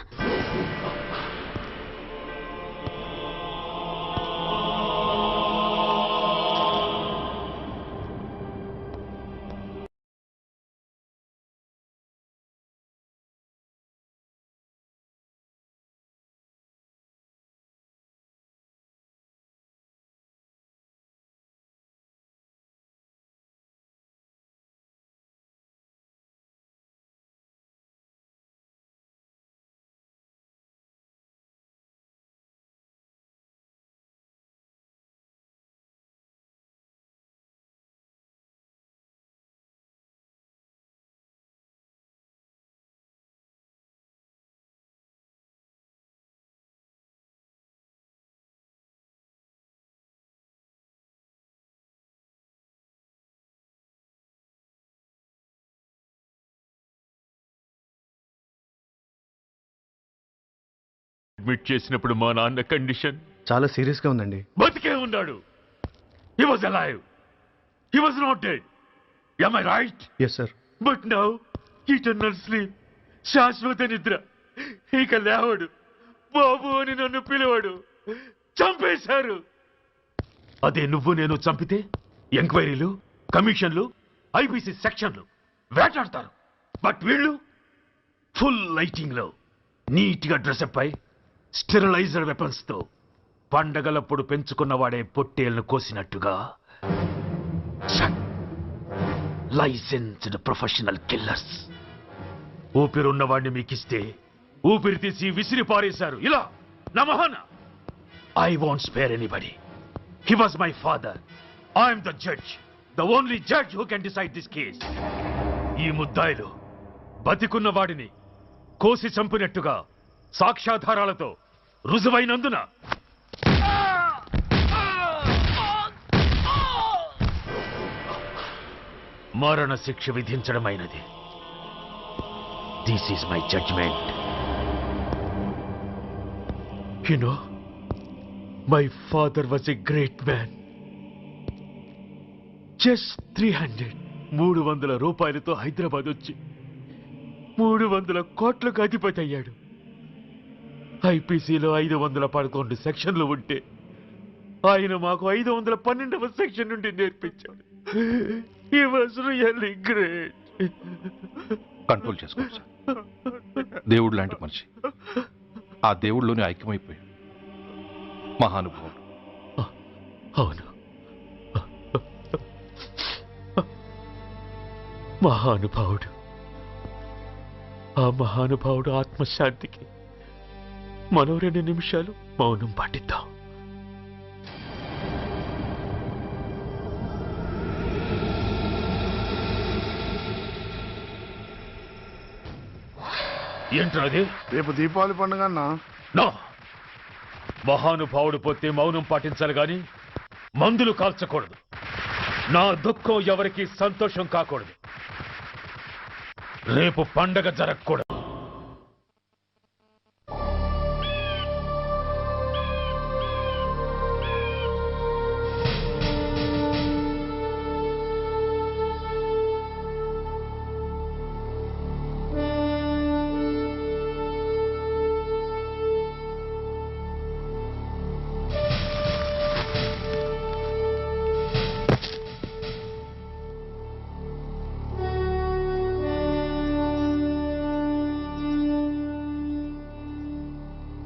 అడ్మిట్ చేసినప్పుడు మా నాన్న కండిషన్ చాలా సీరియస్ గా ఉందండి. బతికే ఉన్నాడు. He was alive, he was not dead. Am I right? Yes sir. But now eternal sleep, శాశ్వత నిద్ర. ఇక లేవడు, బాబు అని నన్ను పిలవడు. చంపేశారు. అదే నువ్వు నేను చంపితే ఎంక్వైరీలు, కమిషన్లు, ఐపీసీ సెక్షన్లు వేటాడతారు. బట్ వీళ్ళు ఫుల్ లైటింగ్ లో నీట్ గా డ్రెస్అప్ అయి స్టెరిలైజర్ వెపన్స్ తో పండగలప్పుడు పెంచుకున్న వాడే పొట్టేళ్లను కోసినట్టుగా లైసెన్స్డ్ ప్రొఫెషనల్ కిల్లర్స్. ఊపిరున్న వాడిని మీకిస్తే ఊపిరి తీసి విసిరి పారేశారు ఇలా నా మొహాన. I won't spare anybody. He was my father. I'm the judge, the only judge who can decide this case. ఈ ముద్దాయిలు బతికున్న వాడిని కోసి చంపినట్టుగా సాక్ష్యాధారాలతో రుజువైనందున మరణ శిక్ష విధించడమైనది. This is my judgement. You know, my father was a great man. Just 300 రూపాయలతో హైదరాబాద్ వచ్చి 300 కోట్లకు అధిపతి అయ్యాడు. ఐపీసీలో 511 సెక్షన్లు ఉంటే ఆయన మాకు 512వ సెక్షన్ నుండి నేర్పించాడు. He was really great. Control చేసుకోండి సార్. దేవుడు లాంటి మనిషి, ఆ దేవుడిలోనే ఐక్యమైపోయాడు. మహానుభావుడు. అవును, మహానుభావుడు. ఆ మహానుభావుడు ఆత్మశాంతికి మరో 2 నిమిషాలు మౌనం పాటిద్దాం. ఏంట్రా అది? రేపు దీపావళి పండుగ అన్నా. నో, మహానుభావుడు పోతే మౌనం పాటించాలి గాని మందులు కాల్చకూడదు. నా దుఃఖం ఎవరికి సంతోషం కాకూడదు. రేపు పండగ జరగకూడదు.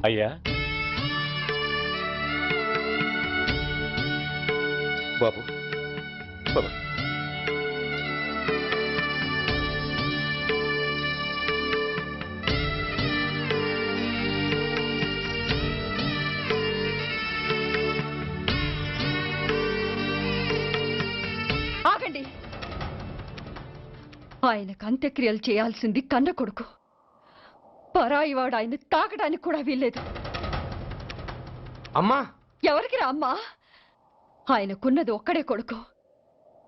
అయ్యా, బాబు బాబు, ఆగండి. ఆయనకు అంత్యక్రియలు చేయాల్సింది కన్న కొడుకు. పరాయివాడు ఆయన తాకడానికి కూడా వీల్లేదు. అమ్మా, ఎవరికి రా అమ్మా? ఆయనకున్నది ఒక్కడే కొడుకు.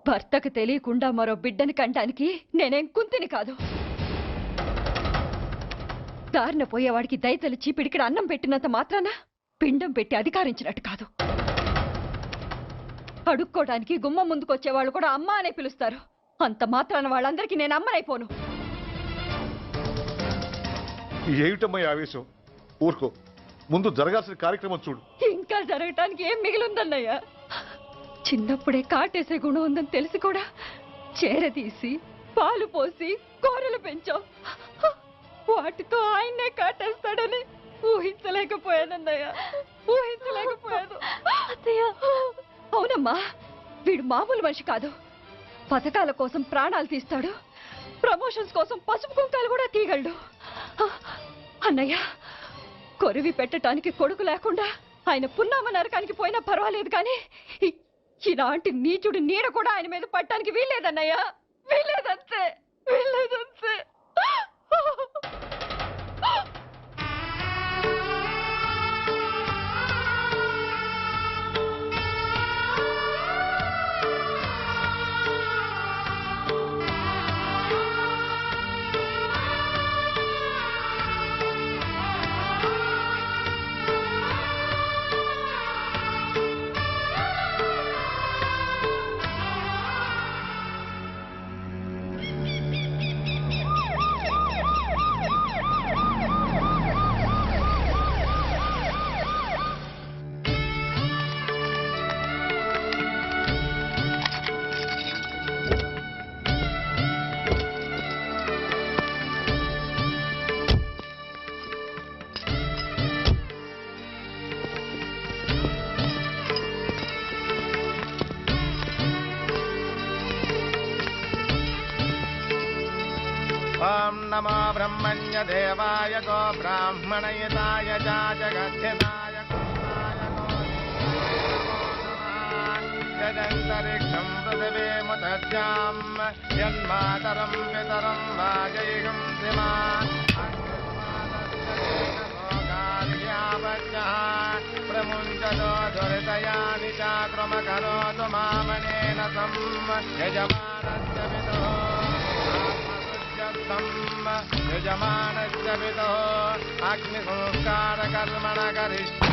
భర్తకు తెలియకుండా మరో బిడ్డని కంటానికి నేనేం కుంతిని కాదు. దారిన పోయేవాడికి దయతలిచి పిడికిడ అన్నం పెట్టినంత మాత్రాన పిండం పెట్టి అధికారించినట్టు కాదు. అడుక్కోవడానికి గుమ్మం ముందుకొచ్చేవాళ్ళు కూడా అమ్మ అనే పిలుస్తారు. అంత మాత్రాన వాళ్ళందరికీ నేను అమ్మనైపోను. ఏమిటమ్మా ఆవేశం? ఊరుకో, ముందు జరగాల్సిన కార్యక్రమం చూడు. ఇంకా జరగటానికి ఏం మిగిలిందన్నయ్య? చిన్నప్పుడే కాటేసే గుణం ఉందని తెలిసి కూడా చేరదీసి పాలు పోసి కూరలు పెంచాం. వాటితో ఆయన్నే కాటేస్తాడని ఊహించలేకపోయానన్నయ్య, ఊహించలేకపోయాను. అవునమ్మా, వీడు మామూలు మనిషి కాదు. పథకాల కోసం ప్రాణాలు తీస్తాడు, ప్రమోషన్స్ కోసం పసుపు కుంకాలు కూడా తీయగలడు. అన్నయ్య, కొరివి పెట్టడానికి కొడుకు లేకుండా ఆయన పున్నామ నరకానికి పోయినా పర్వాలేదు కానీ ఇలాంటి నీచుడి నీడ కూడా ఆయన మీద పట్టడానికి వీల్లేదన్నయ్య, వీల్లేదంతే, వీల్లేదంతే. ఓం నమో బ్రహ్మణ్య దేవాయ గో బ్రాహ్మణయతాయ జగద్ధితాయ కృష్ణాయ యదంతరిక్షం పృథివీముతస్యాం యన్మాతరం పితరం వాజయిషం శ్రీమా ప్రముంచదో దురితయాని చాక్రమకరోతు మామనేన సం యజమానస్య పితుః యజమానస్య పితుః అగ్ని సంస్కార కర్మణ కరిష్యే.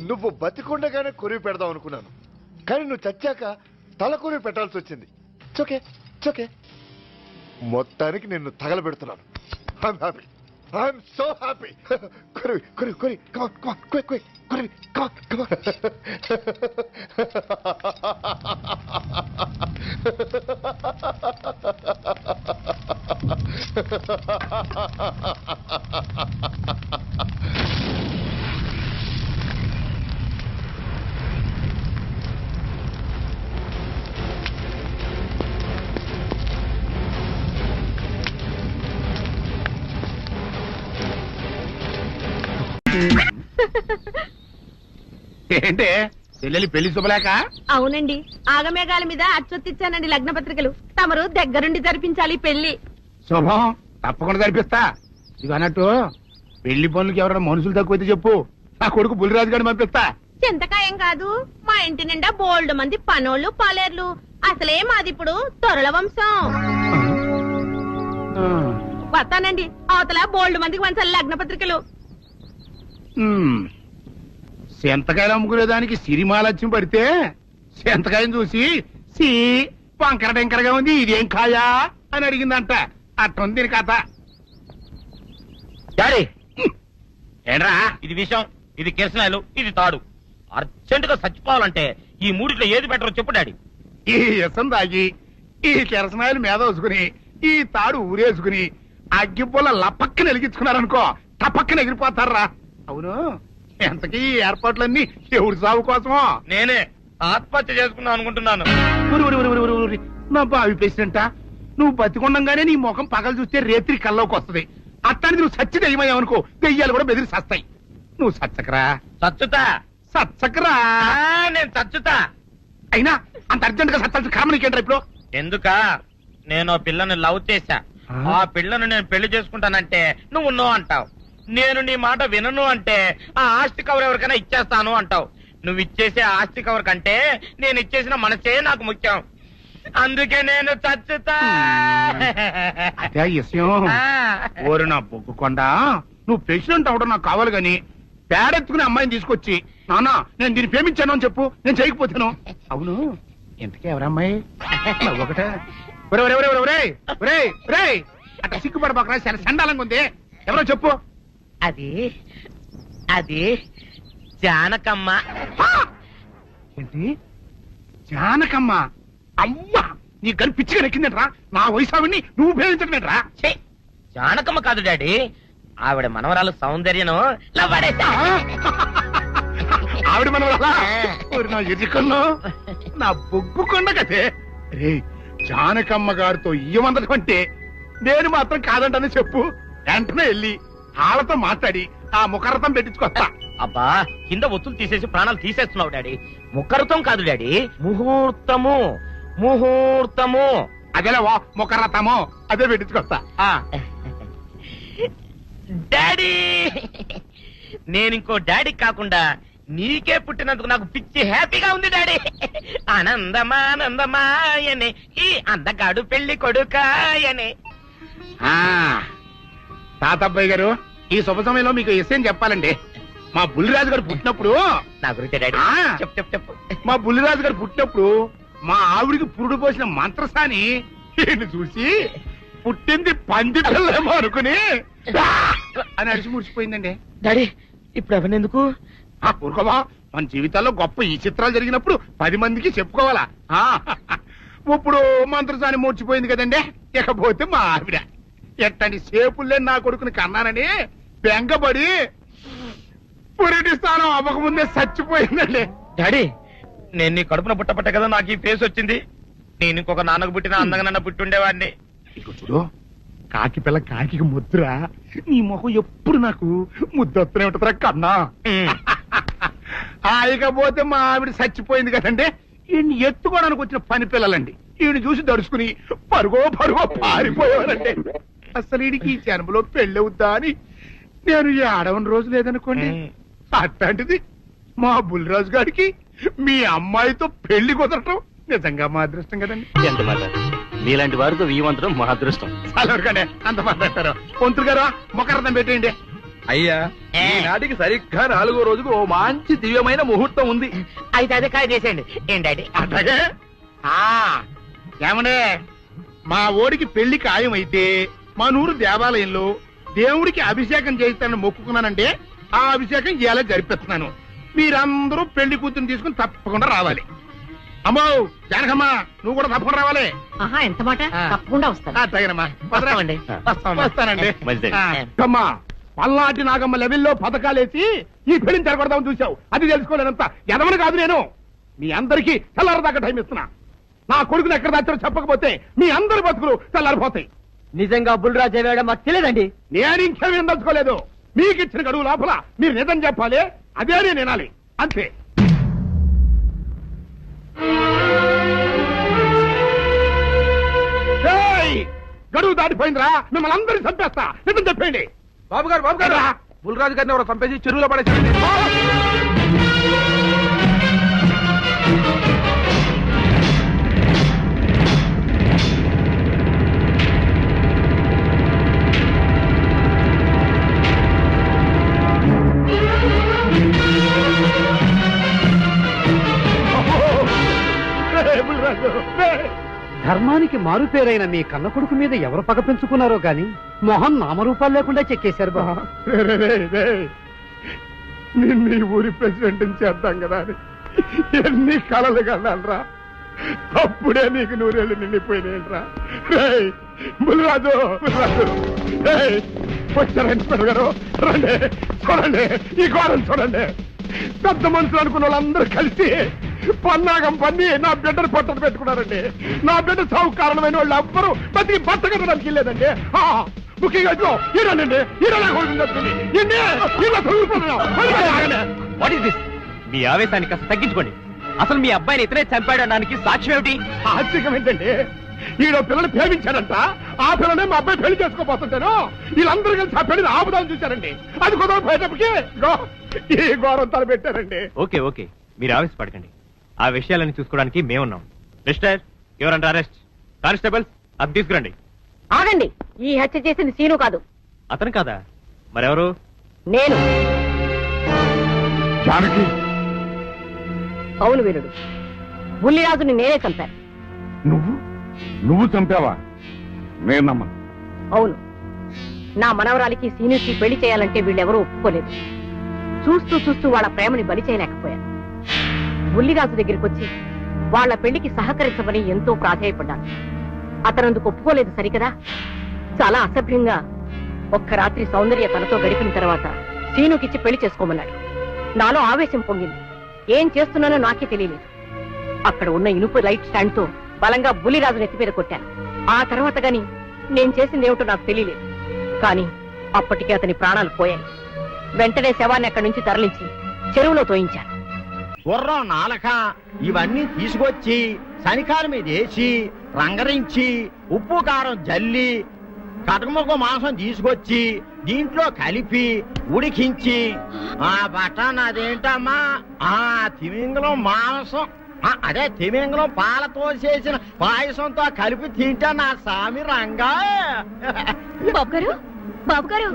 నువ్వు బతికుండగానే కొరివి పెడదాం అనుకున్నాను, కానీ నువ్వు చచ్చాక తల కొరివి పెట్టాల్సి వచ్చింది. చోకే చోకే మొత్తానికి నిన్ను తగలబెడుతున్నాను. I'm happy, I'm so happy. కొరివి కొరివి కొరి కొరివి ఏంటే చెల్లెలి పెళ్లి శుభలేక? అవునండి, ఆగమేఘాల మీద అచ్చొత్తిచ్చానండి లగ్న పత్రికలు. తమరు దగ్గరుండి జరిపించాలి పెళ్లి. శుభం, తప్పకుండా జరిపిస్తా. ఇది అన్నట్టు పెళ్లి పనులకి ఎవరైనా మనుషులు తక్కువైతే చెప్పు, నా కొడుకు బుల్లిరాజు గారిని పంపిస్తా. చింతకాయం కాదు, మా ఇంటి నిండా బోల్డ్ మంది పనోళ్ళు పాలేర్లు. అసలే మాది ఇప్పుడు తొరల వంశం. వస్తానండి, అవతల బోల్డ్ మందికి వంచాలి లగ్న పత్రికలు. సెంతకాయలు అమ్ముకునేదానికి సిరిమాలత్యం పడితే సెంతకాయం చూసి సి వంకర టెంకరగా ఉంది, ఇదేం కాయా అని అడిగిందంట. అట్టుంది దీని కథ. డాడీ ఏంట్రా ఇది విషయం, ఇది కిరసనాయలు, ఇది తాడు. అర్జెంట్ గా చచ్చిపోవాలంటే ఈ మూడిట్లో ఏది బెటర్ చెప్పు డాడీ. ఈ ఇసం తాగి ఈ కిరసనాయలు మీద వేసుకుని ఈ తాడు ఊరేసుకుని అగ్గిపూల లపక్కన వెలిగించుకున్నారనుకో, టపక్కన ఎగిరిపోతారా. అవును, ఎంతకీ ఈ ఏర్పాట్లన్నీ ఎవరి సాగు కోసమో? నేనే ఆత్మహత్య చేసుకుందాం అనుకుంటున్నాను. నా బావి పేసినంట, నువ్వు బతికొండంగానే నీ ముఖం పగలు చూస్తే రేత్రి కల్లోకి వస్తుంది. అట్టానికి నువ్వు సచ్చి దెయ్యమయ్యావనుకో, దెయ్యాలు కూడా బెదిరి సస్తాయి. నువ్వు సచ్చకరా, చచ్చుతా సచ్చకరా. నేను చచ్చుతా. అయినా అంత అర్జెంట్ గా సత్తాల్సిన కర్మ నీకేంట్రా ఇప్పుడు? ఎందుక నేను పిల్లని లవ్ చేశా, ఆ పిల్లను నేను పెళ్లి చేసుకుంటానంటే నువ్వు నో అంటావు. నేను నీ మాట వినను అంటే ఆ ఆస్తి కవర్ ఎవరికైనా ఇచ్చేస్తాను అంటావు. నువ్వు ఇచ్చేసే ఆస్తి కవర్ కంటే నేను ఇచ్చేసిన మనసే నాకు ముఖ్యం. అందుకే నేను చచ్చుతా. అదే విషయం. ఓరు నా బొగ్గుకొండ, నువ్వు ప్రెసిడెంట్ అవడం నాకు కావాలి గాని పేడెత్తుకునే అమ్మాయిని తీసుకొచ్చి నానా నేను దీన్ని ప్రేమించాను అని చెప్పు, నేను చేయకపోతాను. అవును, ఎంతకీ ఎవరమ్మాయి? ఒకటే అట్లా సిగ్గుపడబోకరా, చాలా సండాలంగా ఉంది. ఎవరో చెప్పు. అది అది జానకమ్మ. ఏంటి జానకమ్మ? అమ్మా, నీ గని పిచ్చిగా నెక్కిందంట్రా. నా వయసావిని నువ్వు ప్రేమించటమేట్రా? జానకమ్మ కాదు డాడీ, ఆవిడ మనవరాలు సౌందర్యను ఆవిడ మనవరాలా? నా ఎదుకల్లో నా బొగ్గుకొండ కదే. రే, జానకమ్మ గారితో ఇయ్యమందడం అంటే నేను మాత్రం కాదంటని చెప్పు. వెంటనే వెళ్ళి వాళ్ళతో మాట్లాడి ఆ ముఖరథం పెట్టించుకొస్తా. అబ్బా, కింద ఒత్తులు తీసేసి ప్రాణాలు తీసేస్తున్నావు డాడీ. ముఖరథం కాదు డాడీ, ముహూర్తము. ముహూర్తము అదేలా ముఖరథము, అదే పెట్టించుకొస్తా. డాడీ, నేను ఇంకో డాడీ కాకుండా నీకే పుట్టినందుకు నాకు పిచ్చి హ్యాపీగా ఉంది డాడీ. ఆనందమానందమాయనే ఈ అందగాడు పెళ్లి కొడుకాయనే. తాతబ్బాయి గారు, ఈ శుభ సమయంలో మీకు విషయం చెప్పాలండి. మా బుల్లిరాజు గారు పుట్టినప్పుడు నా గురించి డాడీ చెప్పు చెప్పు చెప్పు. మా బుల్లిరాజు గారు పుట్టినప్పుడు మా ఆవిడికి పురుడు పోసిన మంత్రసాని ఈయన్ని చూసి పుట్టింది పంది పిల్లేమో అనుకుని "డా" అని అడిచి ముడిచిపోయిందండి. డాడీ ఇప్పుడు అవన్నీ ఎందుకు? ఊరుకోవా, మన జీవితాల్లో గొప్ప ఈ చిత్రాలు జరిగినప్పుడు 10 మందికి చెప్పుకోవాలా. ఇప్పుడు మంత్రసాని మూర్చిపోయింది కదండి, ఇకపోతే మా ఆవిడ ఎట్టని సేపుల్లే నా కొడుకుని కన్నానని బెంగపడి పురిటి స్థానం అవ్వకముందే చచ్చిపోయిందండి. డాడీ నేను నీ కడుపున పుట్టపట్ట కదా నాకు ఈ ఫేస్ వచ్చింది. నేను ఇంకొక నాన్నకు పుట్టిన అందంగా నన్ను పుట్టుండేవాడిని. ఇక చూడు, కాకి పిల్ల కాకి ముద్ర, నీ మొహం ఎప్పుడు నాకు ముద్దొత్తనే ఉంటుందిరా కన్నా. ఇకపోతే మా ఆవిడ చచ్చిపోయింది కదండి, ఈయన్ని ఎత్తుకోవడానికి వచ్చిన పని పిల్లలండి ఈయన చూసి దడుచుకుని పరుగో పారిపోయేవారండి. అసలు ఈడికి ఈ జన్మలో పెళ్ళవుద్దా అని నేను ఈ ఆడవని రోజు లేదనుకోండి. అట్లాంటిది మా బుల్లిరాజు గారికి మీ అమ్మాయితో పెళ్లి కుదరటం నిజంగా మా అదృష్టం కదండి. ఎంత మాట, మీలాంటి వారితో వీయమంతరం మా అదృష్టం. చాలవరకండి అంత మాట్లాడతారు. పొంతులు గారు మొకరదం పెట్టేయండి. అయ్యా ఈనాటికి సరిగ్గా 4వ రోజుకు ఓ మంచి దివ్యమైన ముహూర్తం ఉంది. అయితే అదే కాయ చేసేయండి. ఏంటి అట్లాగే ఏమనే, మా ఓడికి పెళ్లి ఖాయమైతే మా నూరు దేవాలయంలో దేవుడికి అభిషేకం చేయిస్తానని మొక్కుకున్నానంటే ఆ అభిషేకం ఇలా జరిపిస్తున్నాను. మీరందరూ పెళ్లి కూతురు తీసుకుని తప్పకుండా రావాలి. అమ్మో జానకమ్మ, నువ్వు కూడా తప్పకుండా రావాలి. ఎంత మాట, తప్పకుండా వస్తాను. తగినమ్మా, వస్తామండి. వస్తానండి. మంచిది. అమ్మా, పల్నాటి నాగమ్మ లెవెల్లో పథకాలేసి ఈ పెళ్లిని జరగొడదామని చూశావు. అది తెలుసుకోలేనంత ఎదవని కాదు నేను. మీ అందరికీ తెల్లారదాకా టైం ఇస్తున్నా. నా కొడుకుని ఎక్కడ దాచారో చెప్పకపోతే మీ అందరి బతుకులు తెల్లారిపోతాయి. నిజంగా బుల్రాజు అయ్యాడో మాకు తెలియదండి. నేను ఇంకేమేం తలుచుకోలేదు. మీకు ఇచ్చిన గడువు లోపల మీరు నిజం చెప్పాలి, అదే నేను వినాలి, అంతే. గడువు దాటిపోయిందిరా, మిమ్మల్ని అందరినీ చంపేస్తా. నిజం చెప్పండి. బాబు గారు బుల్రాజు గారిని ఎవరో చంపేసి చెరువులో పడేసి ధర్మానికి మారుపేరైన మీ కన్న కొడుకు మీద ఎవరు పగ పెంచుకున్నారో గాని మొహం నామరూపాలు లేకుండా చెక్కేశారు బాబా. నిన్ను ఈ ఊరి ప్రెసిడెంట్ చేద్దాం కదా అని ఎన్ని కళలు కన్నారా. అప్పుడే నీకు 100 ఏళ్ళు నిండిపోయినాయిరా. బుల్రాజు వచ్చారండి గారు, రండి చూడండి, ఈ ఘోరం చూడండి. పెద్ద మనుషులు అనుకున్న వాళ్ళందరూ కలిసి పన్నాగం పన్ని నా బిడ్డను పొట్టను పెట్టుకున్నారండి. నా బిడ్డ సాగు కారణమైన వాళ్ళు ఎవ్వరూ బతికి బట్ట కట్టడానికి వెళ్ళలేదండి. ముఖ్యంగా ఈరోనండి మీ ఆవేశాన్ని కాస్త తగ్గించుకోండి. అసలు మీ అబ్బాయిని ఇతనే చంపాడడానికి సాక్ష్యం ఏమిటి? ఆశ్చర్యం ఏంటండి, ఈడో పిల్లలు ప్రేమించాడంట. ఆ పిల్లనే మా అబ్బాయి పెళ్లి చేసుకోబోతుంటాను. వీళ్ళందరూ కలిసి ఆ పెళ్లిని ఆపుదాం చూశారండి. అది కుదరపోయేటప్పటికి ఈ ఘోరం తలపెట్టారండి. ఓకే ఓకే, మీరు ఆవేశపడకండి. ఆ విషయాలను చూసుకోవడానికి మేమున్నాం. Mister, your under arrest. Constables, అది తీసుకురండి. ఆగండి, ఈ హత్య చేసింది సీను కాదు. అతను కాదా? మరెవరు? నేను. జానకి. అవును వీరుడు, బుల్లిరాజుని నేనే చంపాను. నువ్వు చంపావా? నేను నమ్మను. అవును, నా మనవరాలికి సీనుకి పెళ్లి చేయాలంటే వీళ్ళెవరూ ఒప్పుకోలేదు. చూస్తూ చూస్తూ వాళ్ళ ప్రేమని బలి చేయలేకపోయాను. బుల్లిరాజు దగ్గరికి వచ్చి వాళ్ళ పెళ్లికి సహకరించమని ఎంతో ప్రాధేయపడ్డాను. అతనందుకు ఒప్పుకోలేదు సరికదా. చాలా అసభ్యంగా ఒక్క రాత్రి సౌందర్య తనతో గడిపిన తర్వాత సీనుకిచ్చి పెళ్లి చేసుకోమన్నాడు. నాలో ఆవేశం పొంగింది. ఏం చేస్తున్నానో నాకే తెలియలేదు. అక్కడ ఉన్న ఇనుపు లైట్ స్టాండ్ తో బలంగా బుల్లిరాజు నెత్తి మీద కొట్టాను. ఆ తర్వాత గాని నేను చేసిందేమిటో నాకు తెలియలేదు. కానీ అప్పటికే అతని ప్రాణాలు పోయాయి. వెంటనే శవాన్ని అక్కడి నుంచి తరలించి చెరువులో తోయించాను. గుర్రం నాలక ఇవన్నీ తీసుకొచ్చి శనికాల మీద వేసి రంగరించి ఉప్పు కారం జల్లి కటకముక్క మాంసం తీసుకొచ్చి దీంట్లో కలిపి ఉడికించి ఆ బటన్ అదేంటమ్మా తిమింగలం మాంసం అదే తిమింగలం పాలతో చేసిన పాయసంతో కలిపి తింటా నా సామి రంగా. బాబు గారు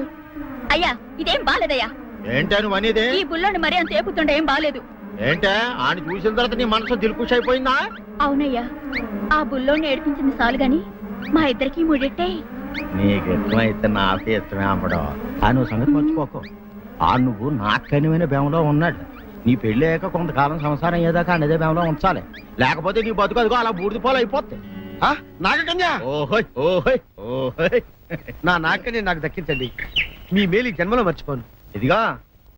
అయ్యా, ఇదేం బాలేదయ్యా. ఏంటా నువ్వు అనేది? ఈ బుల్లోని మరీ అంత ఏపుతుండే ఏం బాలేదు. ఏంటే ఆయన చూసిన తర్వాత నీ మనసు దిల్కుష్ అయిపోయిందా? అవునయ్యా, ఆ బుల్లోని ఏడిపించింది చాలు గాని మా ఇద్దరికి ముడిట్టే నీకు ఇష్టమైతే నాకే ఇష్టమే అమ్మడం ఆ నువ్వు సంగతి మర్చిపోకు ఆ నువ్వు నాకు కనివైన బేమలో ఉన్నాడు నీ పెళ్లి అయ్యాక కొంతకాలం సంసారం ఏదాకా అన్నదే బేమలో ఉంచాలి లేకపోతే నీ బతుకు అదిగో అలా బూడిద పోలు అయిపోతాయి నాగకన్యా ఓహోయ్ ఓహోయ్ ఓహోయ్ నా నాగకన్య నాకు దక్కించండి మీ మేలు ఈ జన్మలో మర్చిపోను ఇదిగా